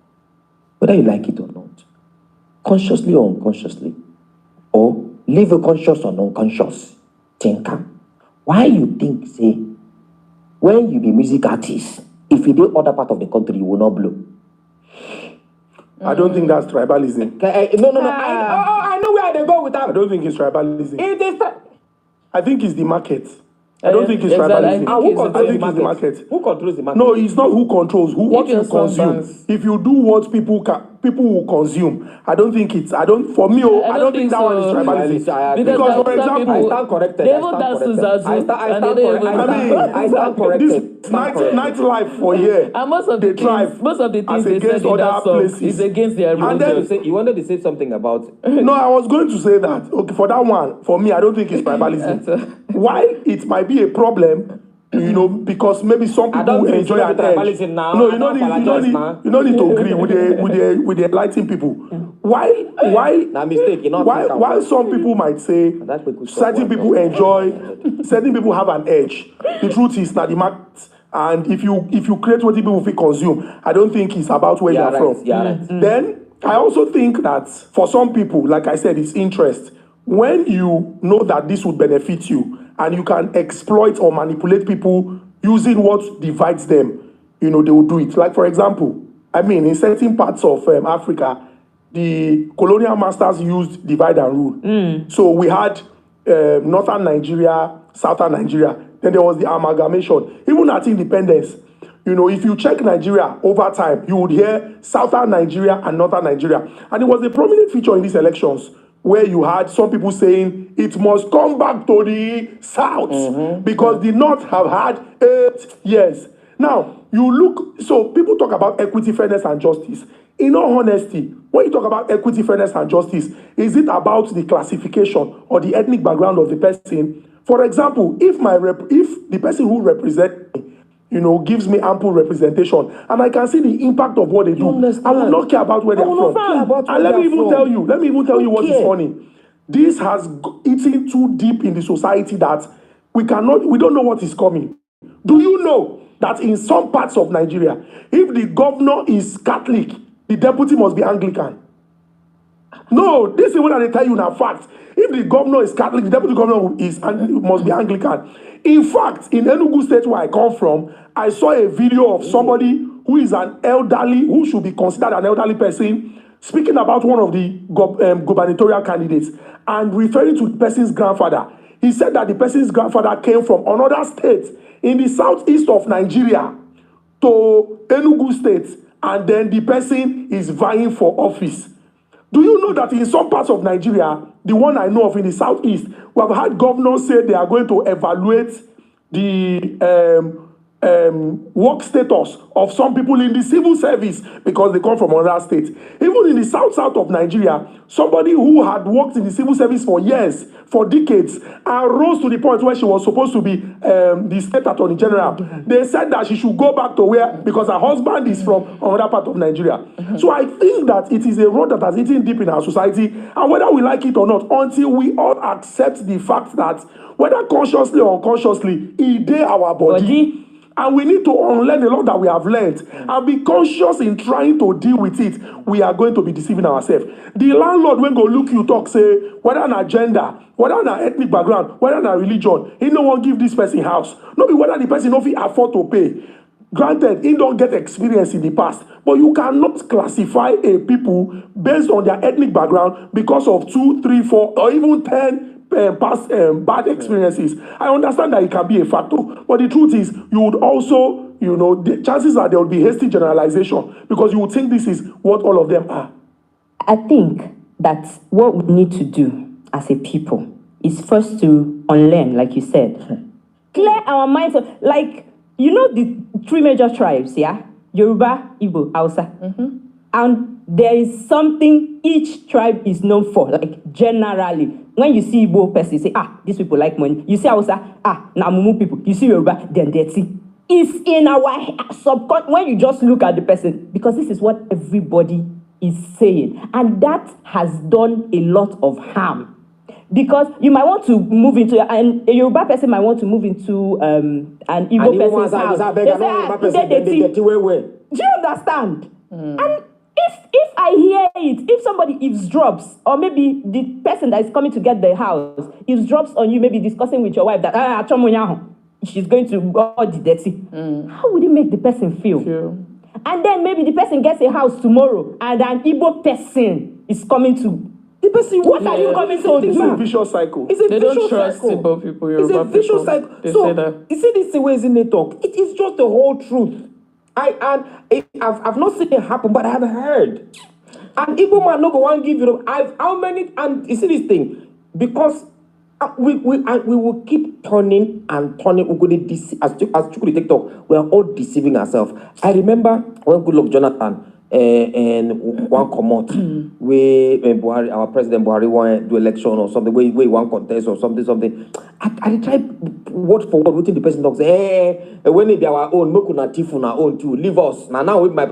whether you like it or not, consciously or unconsciously, or live a conscious or unconscious thinker. Why you think say when you be music artist, if you do other part of the country you will not blow? I don't think that's tribalism. No. I know where where they go with that? I don't think it's tribalism. It is. I think it's the market. I don't think it's exactly. tribalism. And I think it's the market. Who controls the market? No, it's not who controls. What you your son consume. banks. If you do what people will consume, I don't think it's. I don't. For me, I don't think that one is so. tribalism. Because Because, for some example, people- I stand corrected. They I will stand dance to corrected. Zazu, I stand and they don't even corrected. I stand corrected. this nightlife for here, And most of they the thrive things, most of the things as they said against in that other song places. is against their And then- religion. You wanted to say something about. No, I was going to say that. Okay, for that one, for me, I don't think it's tribalism. Why it might be a problem, because maybe some I don't people think enjoy it's an tribalism edge. now. No, I don't apologize now. you don't need to agree with the enlightened people. Why? Now mistake. Why some people might say That we could certain stop people one. enjoy, certain people have an edge. The truth is not the market. And if you create what people will consume, I don't think it's about where Yeah, you're right. from. Yeah, right. Then I also think that for some people, like I said, it's interest. When you know that this would benefit you and you can exploit or manipulate people using what divides them, they will do it. Like, for example, in certain parts of Africa, the colonial masters used divide and rule. So we had northern Nigeria, southern Nigeria. Then there was the amalgamation. Even at independence, if you check Nigeria over time, you would hear southern Nigeria and northern Nigeria. And it was a prominent feature in these elections where you had some people saying it must come back to the south because the north have had 8 years. Now, so people talk about equity, fairness, and justice. In all honesty, when you talk about equity, fairness, and justice, is it about the classification or the ethnic background of the person? For example, if the person who represents me, gives me ample representation, and I can see the impact of what they do, I will not care about where they are from. And let me even tell you what is funny. This has eaten too deep in the society that we don't know what is coming. Do you know that in some parts of Nigeria, if the governor is Catholic, the deputy must be Anglican? No, this is what I tell you now, fact. If the governor is Catholic, the deputy governor must be Anglican. In fact, in Enugu State, where I come from, I saw a video of somebody who is who should be considered an elderly person, speaking about one of the gubernatorial candidates and referring to the person's grandfather. He said that the person's grandfather came from another state in the southeast of Nigeria to Enugu State, and then the person is vying for office. Do you know that in some parts of Nigeria, the one I know of in the southeast, we have had governors say they are going to evaluate the work status of some people in the civil service because they come from another state. Even in the south of Nigeria, somebody who had worked in the civil service for years, for decades, and rose to the point where she was supposed to be the state attorney general. They said that she should go back to because her husband is from another part of Nigeria. So I think that it is a road that has eaten deep in our society, and whether we like it or not, until we all accept the fact that whether consciously or unconsciously, it is our body. And we need to unlearn a lot that we have learned and be conscious in trying to deal with it. We are going to be deceiving ourselves. The landlord, when go look you talk, say, whether an agenda, whether an ethnic background, whether an religion, he no one give this person house. No be whether the person no fit afford to pay. Granted, he don't get experience in the past, but you cannot classify a people based on their ethnic background because of 2, 3, 4, or even 10 past bad experiences. I understand that it can be a factor, but the truth is, you would also, the chances are there will be hasty generalization because you would think this is what all of them are. I think that what we need to do as a people is first to unlearn, like you said, clear our minds of, the 3 major tribes, yeah? Yoruba, Igbo, Hausa. And there is something each tribe is known for, generally. When you see Igbo person, you say, these people like money. You see Hausa, na Mumu people. You see Yoruba, they're dirty. It's in our subconscious, when you just look at the person, because this is what everybody is saying. And that has done a lot of harm. Because you might want to move into, and a Yoruba person might want to move into an Igbo person's house. They say, do you understand? And if I hear it, if somebody eavesdrops, or maybe the person that is coming to get the house eavesdrops on you, maybe discussing with your wife that she's going to go the dirty, how would it make the person feel? Sure. And then maybe the person gets a house tomorrow, and an Igbo person is coming to. The person you What are you coming to It's a do? vicious cycle. It's a They don't vicious trust cycle. Igbo people, It's a Yoruba vicious people. cycle. They So say that. you see this way in the talk. It is just the whole truth. I've not seen it happen, but I have heard. And Igbo man no go one give you. How many? And you see this thing because we will keep turning and turning. We're going to deceive as Chukuri TikTok. We are all deceiving ourselves. I remember when Goodluck Jonathan and one come out where Buhari, our president Buhari want to do election or something, where one contest or something. I tried word for word within the person talks. When they be our own, no kuna tifu na own too. Leave us now with my.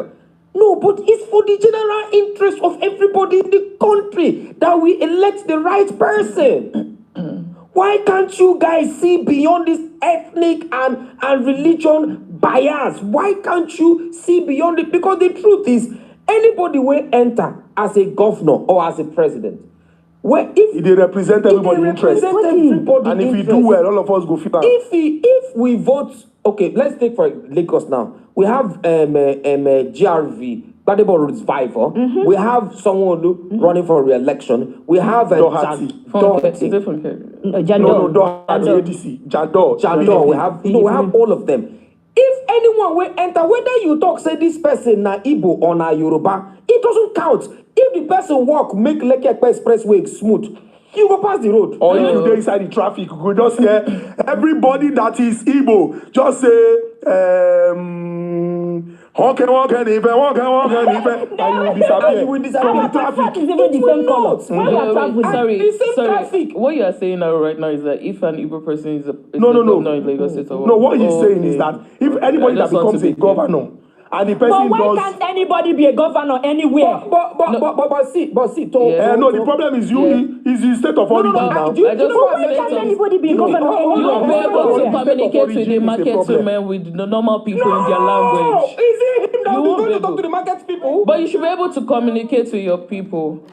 No, but it's for the general interest of everybody in the country that we elect the right person. Why can't you guys see beyond this ethnic and religion bias? Why can't you see beyond it? Because the truth is, anybody will enter as a governor or as a president. Where if they represent everybody's interest. And if you do well, all of us go fit out. If we vote, okay, let's take for Lagos now. We have GRV. Gbadebo Road Survivor. We have someone running for re-election. We have Doherty. Jandor. ADC. Jandor. We have all of them. If anyone will enter, whether you talk say this person na Igbo or na Yoruba, it doesn't count. If the person walk make Lekki Expressway smooth, you go pass the road. Or if you go inside the traffic, you go just hear everybody that is Igbo just say and you will disappear Our from the traffic. is even the same color. When we are traveling, the same traffic. What you are saying now right now is that if an Igbo person is a No. governor in Lagos State, No, what he's saying is that if anybody that becomes a governor and the person but why can't anybody be a governor anywhere? But see, no, the problem is is the state of origin now. Why can't anybody be a governor you will be able to anywhere? communicate with the market women with the normal people in their language. Is it him that You is won't going be to talk able. to the market people? But you should be able to communicate with your people.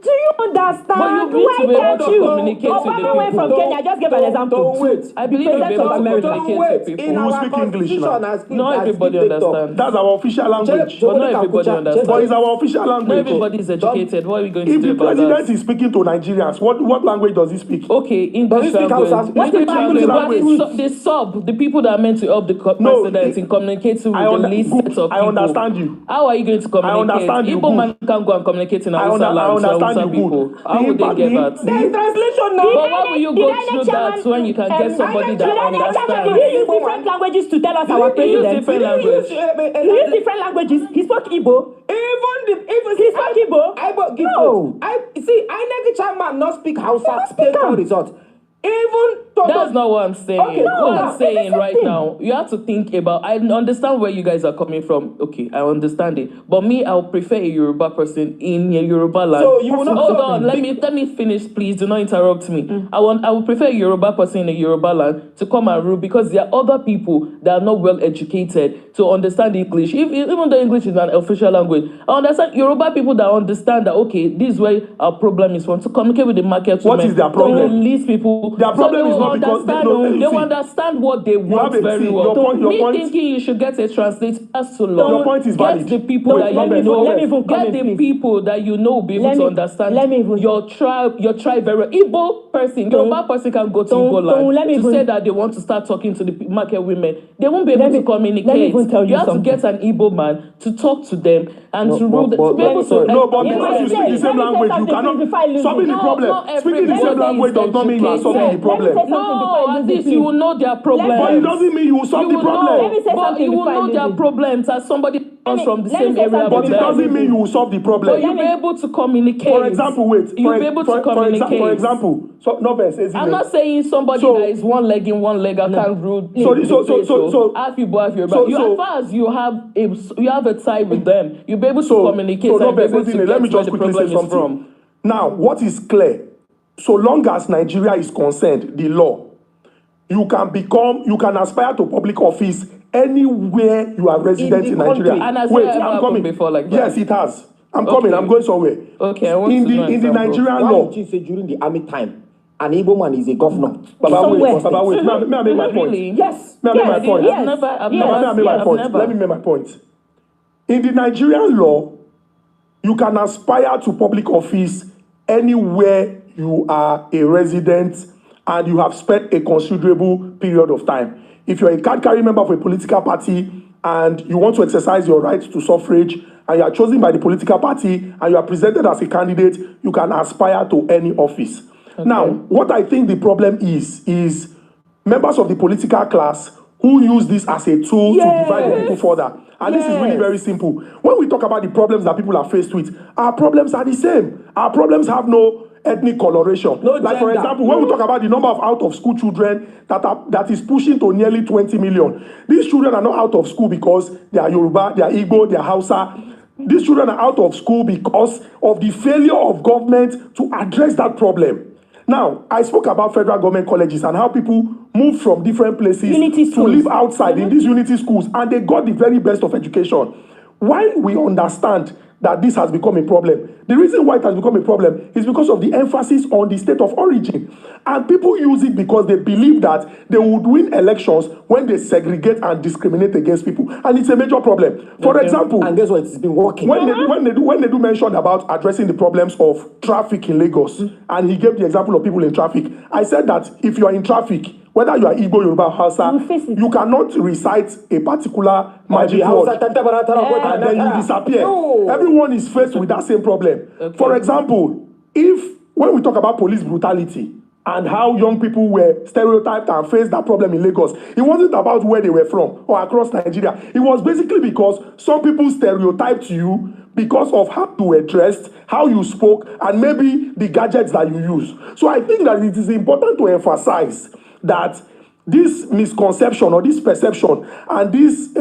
Do you understand? But you need Why to be able can't to you? communicate with the Obama went from people. Kenya. Just give an example. Don't wait. I believe you'll be able to communicate with people. In Who our speak English constitution now? has Not everybody TikTok. understands. That's our official language. But not everybody understands. But it's our official Not language. everybody is educated. What are we going to If do the about president that? is speaking to Nigerians, what language does he speak? Okay, English speak language. Hausa? What English language? language. But the sub, the people that are meant to help the president in communicating with the least set of people. I understand you. How are you going to communicate? understand you, Igbo good. man can go and communicate in I Hausa land to understand Hausa you, people. good. How would they get that? There's translation now. But why will you go through that when you can get somebody that understands? We use different languages to tell us our We use president. different language. We use different languages. He spoke Igbo. Even He spoke Igbo. No. I never chairman not speak Hausa. Take all result. Even That's not what I'm saying. Okay, no, what I'm saying it's the right same now, you have to think about. I understand where you guys are coming from. Okay, I understand it. But me, I'll prefer a Yoruba person in a Yoruba land. So you will not- Hold on, let me finish, please. Do not interrupt me. I will prefer a Yoruba person in a Yoruba land to come and rule because there are other people that are not well educated to understand English. Even though English is an official language, I understand Yoruba people that understand that okay, this is where our problem is from to communicate with the market. What is their problem? To release people. Their problem is not because they will understand what they want very well. Your point, thinking you should get a translator as to law. Your point is valid. Get the people that you know. let me even Get the people that you know will be able to understand your tribe very well. Igbo person, Yoruba person can go to Igbo land to say that they want to start talking to the market women. They won't be able to communicate. You have to get an Igbo man to talk to them and to rule. To be able to. No, but because you speak the same language, you cannot solving the problem. Speaking the same language does not mean you are solving the problem. No, at least you will know their problems. But it doesn't mean you will solve the problem. But you will know their problems as somebody comes from the same area. But it doesn't mean you will solve the problem. But you'll be able to communicate. For example, You'll be able to communicate. For example, so no verse. I'm not saying somebody that is one leg in one leg. I can't rule. So half Igbo, half Yoruba. As far as you have a tie with them, you'll be able to communicate. So no and be able verse. to Let me get just where the quickly problem say is something. from. Now, what is clear? So long as Nigeria is concerned, the law, you can aspire to public office anywhere you are resident in Nigeria. And has Wait, it ever I'm happened coming. Before like that? Yes, it has. I'm coming. I'm going somewhere. Okay, I want to know in the Nigerian Why law. would you say during the army time, an Igbo man is a governor? Baba, wait. May I make my point? Really? Yes. May I make my point? Let me make my point. In the Nigerian law, you can aspire to public office anywhere you are a resident and you have spent a considerable period of time. If you're a card-carrying member of a political party and you want to exercise your right to suffrage and you are chosen by the political party and you are presented as a candidate, you can aspire to any office. Okay. Now, what I think the problem is members of the political class who use this as a tool to divide the people further. And this is really very simple. When we talk about the problems that people are faced with, our problems are the same. Our problems have no ethnic coloration. No like, for example, when we talk about the number of out-of-school children that is pushing to nearly 20 million, these children are not out of school because they are Yoruba, they are Igbo, they are Hausa. These children are out of school because of the failure of government to address that problem. Now, I spoke about federal government colleges and how people move from different places to live outside in these unity schools, and they got the very best of education. While we understand that this has become a problem, the reason why it has become a problem is because of the emphasis on the state of origin. And people use it because they believe that they would win elections when they segregate and discriminate against people. And it's a major problem. For example, and guess what? It's been working. When they do mention about addressing the problems of traffic in Lagos, and he gave the example of people in traffic, I said that if you are in traffic, whether you are Igbo, Yoruba, Hausa, you cannot recite a particular magic word and then you disappear. No. Everyone is faced with that same problem. Okay. For example, when we talk about police brutality and how young people were stereotyped and faced that problem in Lagos, it wasn't about where they were from or across Nigeria. It was basically because some people stereotyped you because of how you were dressed, how you spoke, and maybe the gadgets that you use. So I think that it is important to emphasize that this misconception or this perception and these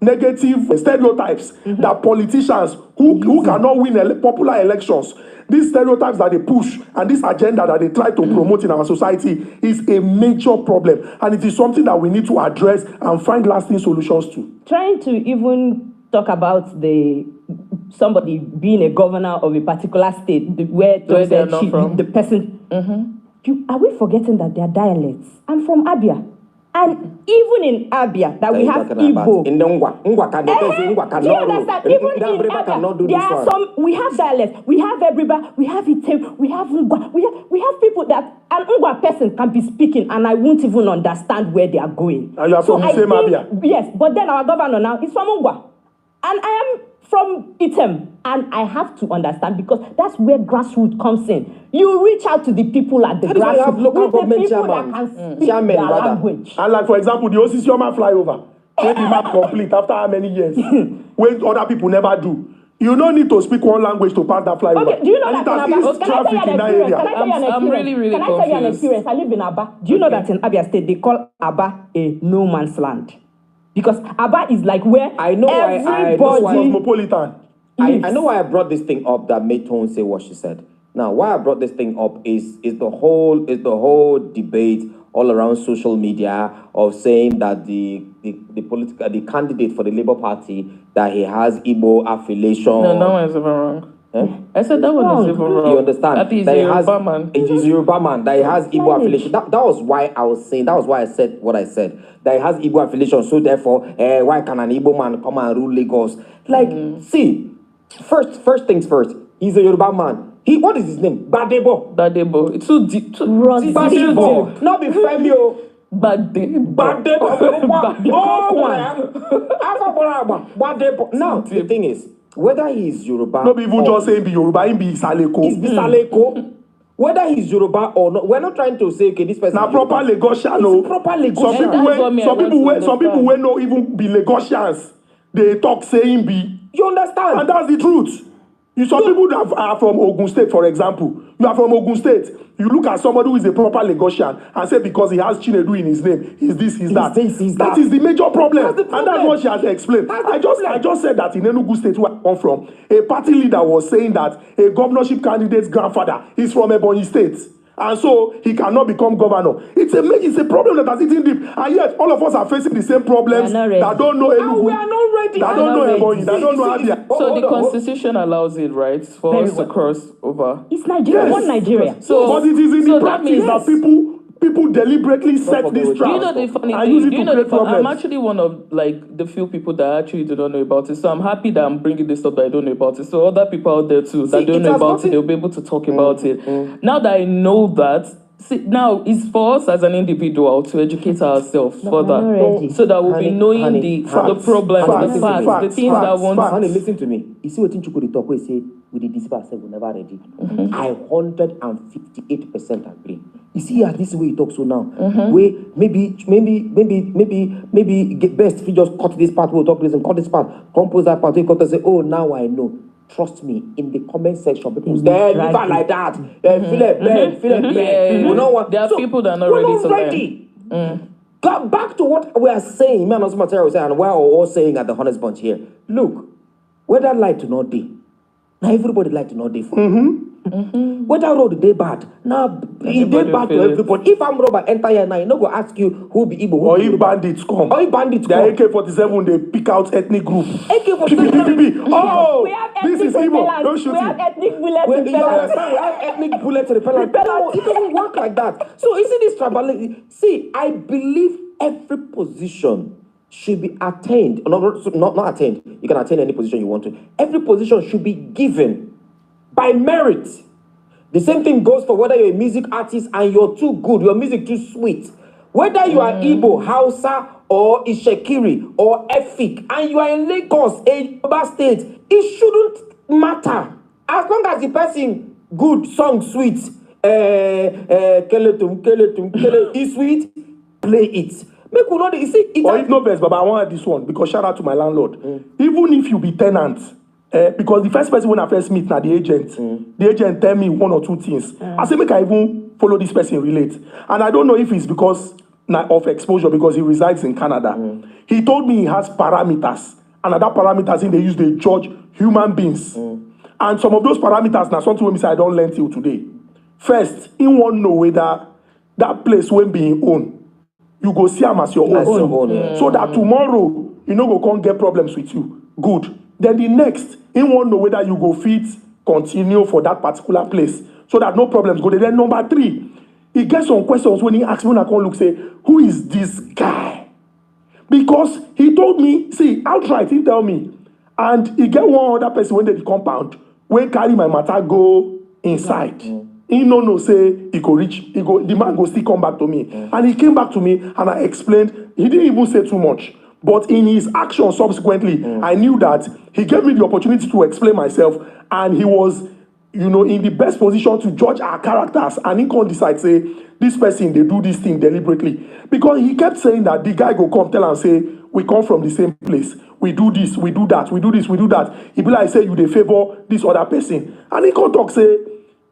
negative stereotypes that politicians who cannot win popular elections, these stereotypes that they push and this agenda that they try to promote in our society is a major problem, and it is something that we need to address and find lasting solutions to. Trying to even talk about somebody being a governor of a particular state where they're not from. The person. Are we forgetting that they are dialects? I'm from Abia. And even in Abia, that we have Igbo. In Ngwa do you understand? Even in Abia, there are some, we have dialects. We have Ebriba, we have Item, we have Ngwa. We have people that an Ngwa person can be speaking and I won't even understand where they are going. And you are from the same Abia? Yes, but then our governor now is from Ngwa. And I am from Item, and I have to understand because that's where grassroots comes in. You reach out to the people at the grassroots, have local government that can speak their language. And like, for example, the Osisioma flyover, when the map complete after how many years, when other people never do. You don't need to speak one language to pass that flyover. Okay, do you know and that in Abba, traffic in that area? I'm really confused. Can I tell you an experience? I live in Abba. Do you know that in Abia State, they call Abba a no man's land? Because Abba is like where everybody cosmopolitan. I know why I brought this thing up that made Tone say what she said. Now, why I brought this thing up is the whole debate all around social media of saying that the candidate for the Labour Party, that he has Igbo affiliation. No, that one is even wrong. I said that one is even wrong. You understand? That he's a Yoruba man. It is Yoruba man that he has Igbo affiliation. That was why I was saying. That was why I said what I said. That he has Igbo affiliation. So therefore, why can an Igbo man come and rule Lagos? Like, see, first things first. He's a Yoruba man. What is his name? Badebo. It's too deep. Badebo. Not be Femio. Badebo. Now, the thing is, whether he's Yoruba, not even just saying be Yoruba, he be Isaleko. He's Bisaleko. Whether he's Yoruba or not, we're not trying to say, okay, this person. Now proper Lagosian, no. Proper Lagosian. Some people will not even be Lagosians. They talk saying be. You understand? And that's the truth. Some people that are from Ogun State, for example. You are from Ogun State. You look at somebody who is a proper Lagosian and say because he has Chinedu in his name, he's this, he's that. That is the major problem. And that's what she has explained. I just said that in Enugu State, where I come from, a party leader was saying that a governorship candidate's grandfather is from Ebonyi State. And so he cannot become governor. It's a problem that has eaten deep. And yet all of us are facing the same problems that don't know Enugu. We are not ready. That don't know Ebonyi. That don't know Abia. So the constitution allows it, right? For us to cross over. It's Nigeria. Yes. One Nigeria. But it is in the practice that people people deliberately set these traps. Do you know the funny and use thing? it Do you to know the create fun? I'm problems. actually one of like the few people that actually do not know about it. So I'm happy that I'm bringing this up that I don't know about it. So other people out there too that don't know about it, they'll be able to talk about it. Now that I know that, see, now it's for us as an individual to educate ourselves further, so that we'll be knowing the problems, the facts, the things that won't. Honey, listen to me. You see what you could talk we say with the deceiver ourselves we never ready. I 158% agree. You see how this way you talk so now. Where maybe get best if you just cut this part, we'll talk this and cut this part, compose that part, you cut and say, oh now I know. Trust me, in the comment section, people say, leave her like that. Feel it, Yeah. We don't want. There are people that are not ready to learn. Go back to what we are saying, man, also material saying, and we're all saying at the Honest Bunch here. Look, whether light to not day, now everybody like to not day for. Whether road they bad, now it they bad to everybody. If I'm robber enter here now, you know go ask you who be Igbo, Or if bandits come. Or if bandits the come. AK-47, they pick out ethnic group. AK-47. Oh, We have this is ethnic Igbo. repellents. Don't shoot We have him. ethnic bullets. You repellents. understand? We have ethnic bullets repellent. No, it doesn't work like that. So you see this tribalism. See, I believe every position should be attained. Not attained. You can attain any position you want to. Every position should be given by merit. The same thing goes for whether you're a music artist and you're too good, your music too sweet. Whether you are Igbo, Hausa, or Ishekiri, or Efik, and you are in Lagos, a Yoruba state, it shouldn't matter. As long as the person good, song sweet, keletum, is sweet, play it. Make we know you see it. Or if no best, but I want this one because shout out to my landlord. Even if you be tenant, because the first person when I first meet now the agent tell me one or two things. I say make I even follow this person relate, and I don't know if it's because of exposure because he resides in Canada. He told me he has parameters, and that parameters in they use to judge human beings, and some of those parameters now something when me say I don't learn till today. First, he won't know whether that place will be his own. You go see him as your own, so that tomorrow you know go can't get problems with you. Good. Then the next, he won't know whether you go fit continue for that particular place, so that no problems go there. Then number 3, he gets some questions when he asks me when I come look say, who is this guy? Because he told me, see, outright he tell me, and he get one other person when they the compound when carry my matter go inside. He no say he go reach, the man go still come back to me. And he came back to me and I explained, he didn't even say too much. But in his action subsequently, I knew that he gave me the opportunity to explain myself, and he was, in the best position to judge our characters, and he can't decide, say, this person, they do this thing deliberately. Because he kept saying that the guy go come tell and say, we come from the same place. We do this, we do that, we do this, we do that. He be like, say, you they favor this other person. And he can't talk, say,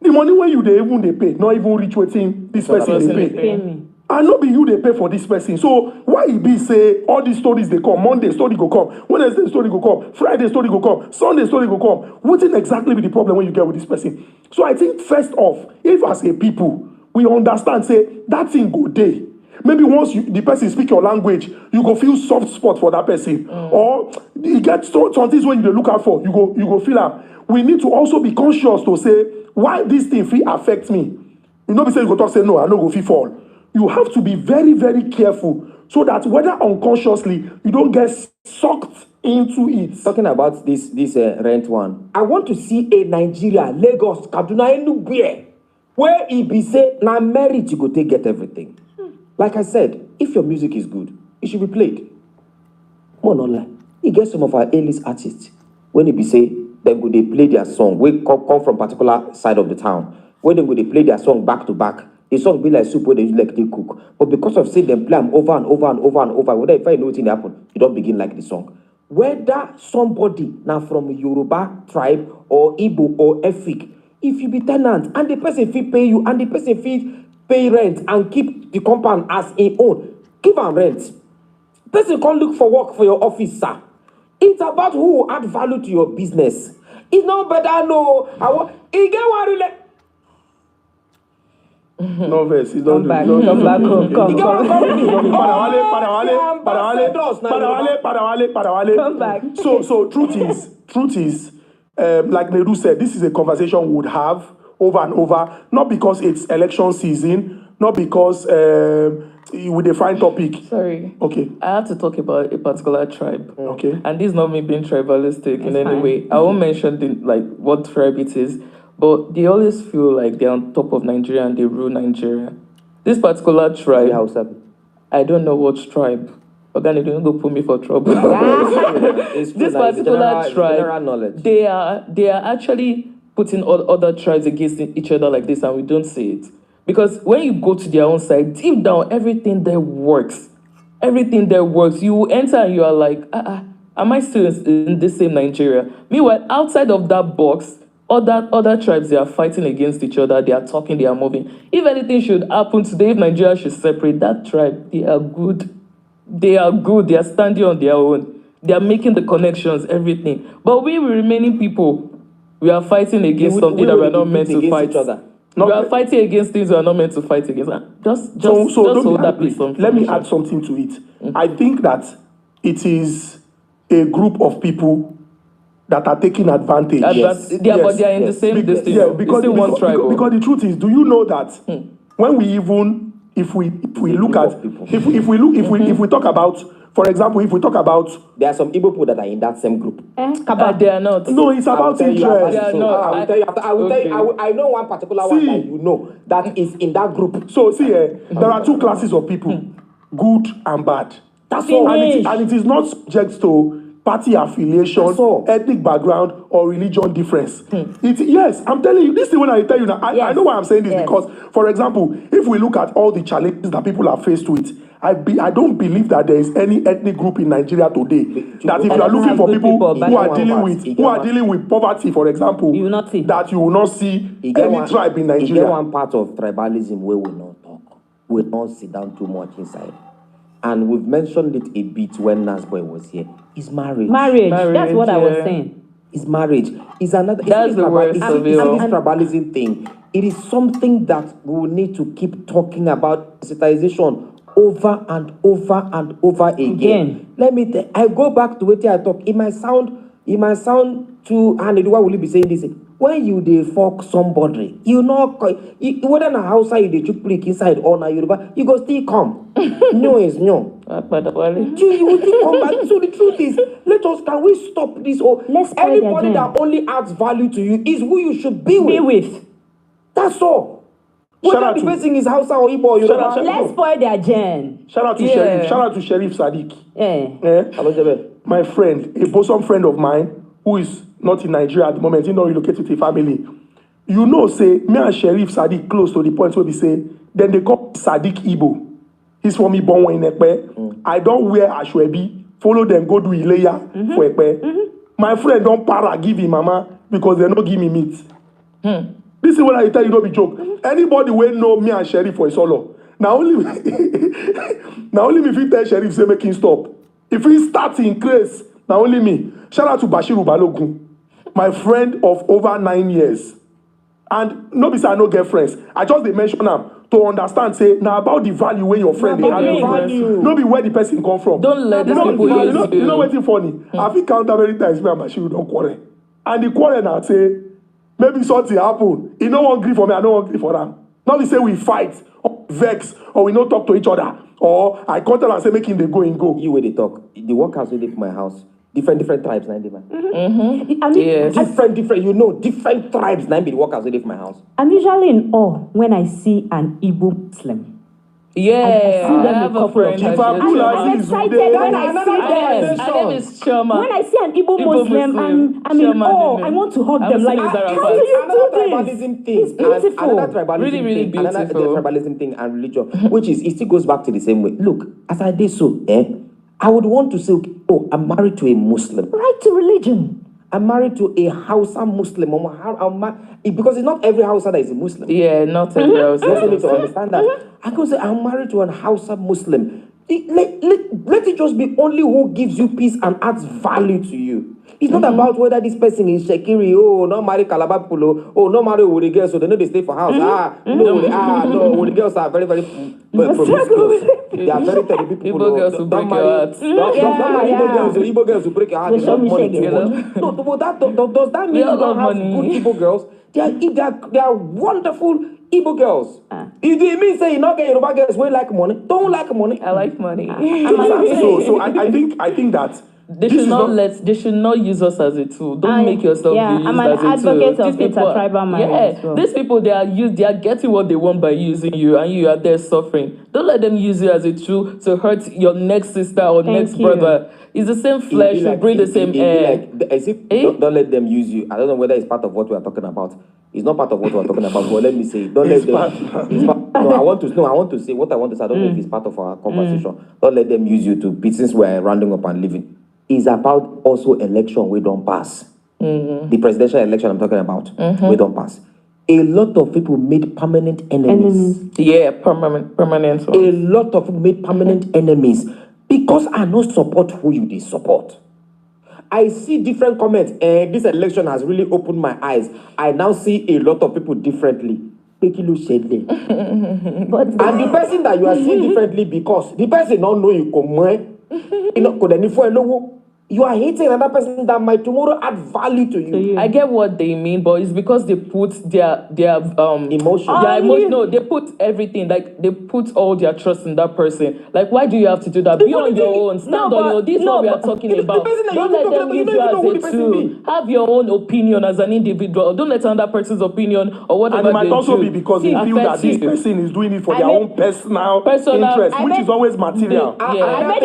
the money when you they pay, not even reach waiting this person they pay. And not be you they pay for this person. So why he be say all these stories they come, Monday story go come, Wednesday story go come, Friday story go come, Sunday story go come. Wouldn't exactly be the problem when you get with this person? So I think first off, if as a people we understand, say that thing go day. Maybe once the person speak your language, you go feel soft spot for that person. Or you get some things when you look out for, you go feel am. We need to also be conscious to say why this thing fit affect me. You know, be say you go talk say no, I no go fit fall. You have to be very, very careful so that whether unconsciously you don't get sucked into it. Talking about this rent one, I want to see a Nigeria, Lagos, Kaduna, anywhere where it be say na merit you go take get everything. Like I said, if your music is good, it should be played. More not lie. You get some of our A-list artists when it be say then go they play their song. We come from particular side of the town. When they go they play their song back to back. The song be like soup where they use like they cook. But because of say them play them over and over and over and over, whether if I know what happen, you don't begin like the song. Whether somebody now from Yoruba tribe or Igbo or Efik, if you be tenant and the person fee pay you and the person fee pay rent and keep the compound as a own, give them rent. Person can't look for work for your office, sir. It's about who add value to your business. It's not better, no. You get one relate. No verse, he's Come back home, come. Come back. So truth is, like Neru said, this is a conversation we would have over and over, not because it's election season, not because with a fine topic. Sorry. Okay. I have to talk about a particular tribe. Okay. And this is not me being tribalistic in any fine. way. I won't mention what tribe it is, but they always feel like they're on top of Nigeria and they rule Nigeria. This particular tribe, I don't know what tribe. Again, don't go put me for trouble. It's This true, like, particular tribe, general knowledge. they are actually putting all other tribes against each other like this, and we don't see it. Because when you go to their own side, deep down, everything there works. Everything there works. You enter and you are like, am I still in this same Nigeria? Meanwhile, outside of that box, other tribes, they are fighting against each other. They are talking, they are moving. If anything should happen today, if Nigeria should separate, that tribe, they are good. They are good. They are standing on their own. They are making the connections, everything. But we remaining people, we are fighting against something that we are not meant to fight. Each other. We are fighting against things we are not meant to fight against. Just Don't hold be that angry. piece on. Let me add something to it. I think that it is a group of people that are taking advantage. But they are in the same distance. Yeah, because one tribe. because the truth is, do you know that when we even if we look at if we talk about, for example, if we talk about, there are some Igbo people that are in that same group. They are not. No, it's about interest. I will tell you. I know one particular one that you know that is in that group. So see, there are two classes of people, good and bad. That's all. And it is not subject to party affiliation, ethnic background, or religion difference. Yes, I'm telling you, this is when I tell you now. I know why I'm saying this, because, for example, if we look at all the challenges that people are faced with, I don't believe that there is any ethnic group in Nigeria today that if you are looking for people who are dealing with poverty, for example, you will not see that you will not see any tribe in Nigeria. There one part of tribalism where we not talk, we not sit down too much inside. And we've mentioned it a bit when Nasboy was here. Is marriage. Marriage. That's what I was saying. Is marriage. Is another. That's the worst of it all. This tribalism thing. It is something that we will need to keep talking about sensitization over and over and over again. Let me tell. I go back to what I talk. It might sound too. And why will you be saying this? When you dey fuck somebody, you know, whether na Hausa you dey chook prick inside or na Yoruba, you go still come. No is no. You will still come back. So the truth is, can we stop this? Or anybody that only adds value to you is who you should be with. That's all. Whether the person is Hausa or Igbo or Yoruba. Let's spoil their gen. Shout out to Sheriff. Shout out to Sheriff Sadiq. Yeah. My friend, a bosom friend of mine, who is not in Nigeria at the moment, he not relocated with a family. You know, say, me and Sheriff Sadiq close to the point where we say, then they call Sadiq Igbo. He's from Ibonwa in Ekpe. I don't wear Ashwebi, follow them, go do Ileya for Ekpe. My friend don't para give him mama because they don't give me meat. This is what I tell you, don't be joke. Anybody will know me and Sheriff for a solo. Now only me if you tell Sheriff, say make him stop. If he starts in craze, now only me. Shout out to Bashiru Balogun, my friend of over 9 years. And no be say I no get friends. I just dey mention am to understand, say, now about the value where your friend dey add. No be where the person come from. Don't let these people use you. You know what's funny? I fit count how many times me and Bashiru don't quarrel. And the quarrel now say, maybe something happen. He no wan gree for me, I no wan gree for am. Not be say we fight, or vex, or we no talk to each other. Or I call tell and say, make him dey go. You where they talk. The workers wey dey for my house. Different tribes, now different. Yes. Different. Different tribes. Now be the workers who live in my house. I'm usually in awe when I see an Igbo Muslim. Yeah, I have a friend. I'm excited when I see them. Her name is Choma. When I see an Igbo Muslim, I'm in awe. I want to hug them. Like, how do you do this? Tribalism thing. It's beautiful. Another tribalism really thing. beautiful. Another tribalism thing and religion, which is, it still goes back to the same way. Look, as I did so, I would want to say, okay, I'm married to a Muslim. Right to religion. I'm married to a Hausa Muslim. Because it's not every Hausa that is a Muslim. Yeah, not every Hausa. You also need to understand that. I can say, I'm married to an Hausa Muslim. Let it just be only who gives you peace and adds value to you. It's not about whether this person is Shekiri, not marry Calabar Pulo, not marry Wuri girls, so they know they stay for house. Wuri girls are very, very promiscuous. They are very terrible people. Igbo girls will break your heart. Don't marry Igbo girls will break your heart. They have money together. Does that mean you don't have good Igbo girls? They are wonderful Igbo girls. If it means say you not get Yoruba girls wey like money, don't like money. I like money. So I think that They this should is not they should not use us as a tool. Don't make yourself be used I'm an as a tool. advocate of These people intertribal marriage. Yeah, as well. these people they are getting what they want by using you, and you are there suffering. Don't let them use you as a tool to hurt your next sister or next brother. It's the same flesh, we breathe the same air. Don't let them use you. I don't know whether it's part of what we are talking about. It's not part of what we are talking about, but let me say, don't let them. No, I want to say what I want to say. I don't know if it's part of our conversation. Don't let them use you to beat, since we're rounding up and leaving. It's about also election we don't pass. The presidential election I'm talking about, we don't pass. A lot of people made permanent enemies. Yeah, permanent ones. A lot of people made permanent enemies because I don't support who you they support. I see different comments, and this election has really opened my eyes. I now see a lot of people differently. And the person that you are seeing differently because the person don't know you come you are hating another person that might tomorrow add value to you. I get what they mean, but it's because they put their emotion. No, they put everything, like they put all their trust in that person. Like, why do you have to do that? Be on your own, stand on your own. This is what we are talking about. Don't let them use you as a tool. Have your own opinion as an individual. Don't let another person's opinion or whatever. And it might also be because they feel that this person is doing it for their own personal interest, which is always material. I made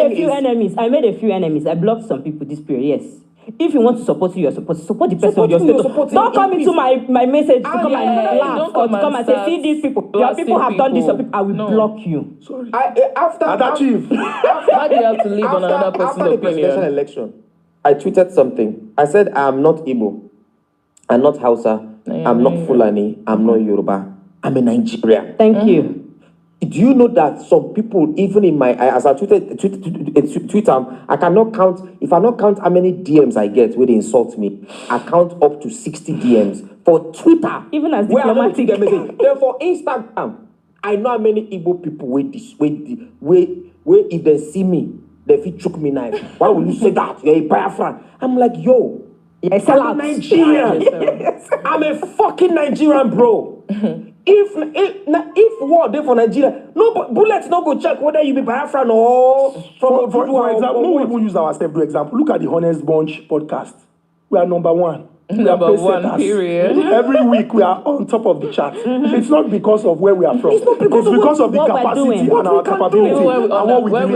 a few enemies. I blocked some people this period, yes. If you want to support you, you're supposed to support the person on your status. Don't come into my message to come and laugh or to come and say, see these people. Your people have done this, I will block you. Sorry. After Chief. Why do you have to live on another person's opinion? After the presidential election, I tweeted something. I said, I'm not Igbo. I'm not Hausa. I'm not Fulani. I'm not Yoruba. I'm a Nigerian. Thank you. Do you know that some people, even in my, as I tweeted, I cannot count, if I not count how many DMs I get where they insult me, I count up to 60 DMs for Twitter. Even as diplomatic. Then for Instagram, I know how many Igbo people where if they see me, they feel choke me knife. Why will you say that? You're a Biafran. I'm like, yo, I'm a Nigerian. I'm a fucking Nigerian, bro. If war there for Nigeria, no bullets no go check whether you be Biafran or from for example, we even use ourselves to example. Look at the Honest Bunch podcast. We are number one. Number one, period. Every week we are on top of the chart. It's not because of where we are from. It's not because of the capacity and our capability and what we deliver.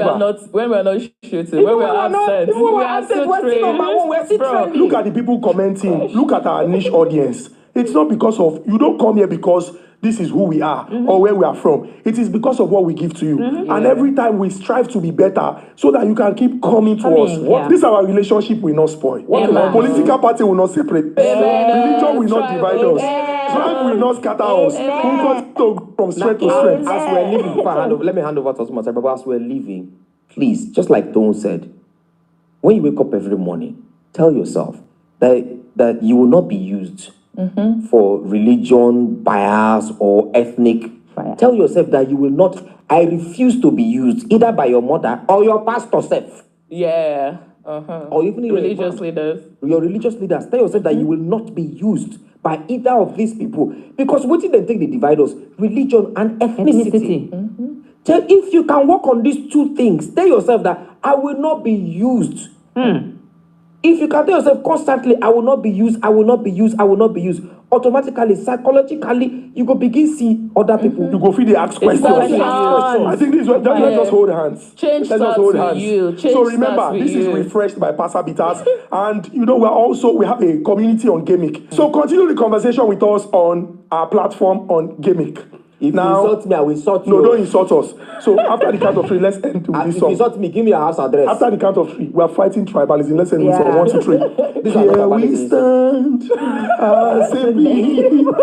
When we are not shooting, when we are absent, we are so trained. Look at the people commenting. Look at our niche audience. It's not because of, you don't come here because this is who we are or where we are from. It is because of what we give to you. And every time we strive to be better so that you can keep coming to us. Yeah. This our relationship will not spoil. Political party will not separate. Religion will not divide us. Tribe will not scatter us. We'll go from strength to strength. As we're living, let me hand over to Osman. But as we're living, please, just like Don said, when you wake up every morning, tell yourself that you will not be used for religion, bias, or ethnic. Tell yourself that you will not. I refuse to be used either by your mother or your pastor self. Yeah. Or even your religious leaders. Your religious leaders. Tell yourself that you will not be used by either of these people. Because what did they think they divide us? Religion and ethnicity. If you can work on these two things, tell yourself that I will not be used. If you can tell yourself constantly, I will not be used, I will not be used, I will not be used, automatically, psychologically, you go begin see other people. You go feel they ask questions. I think this is what, let's just hold hands. Change let's just hold hands. So remember, this is refreshed by Pastor Bitters. And you know, we have a community on Gamic. So continue the conversation with us on our platform on Gamic. If you insult me, I will insult you. No, don't insult us. So after the count of three, let's end with this song. If you insult me, give me your house address. After the count of three, we are fighting tribalism. Let's end with song 1, 2, 3. Here we stand as a people.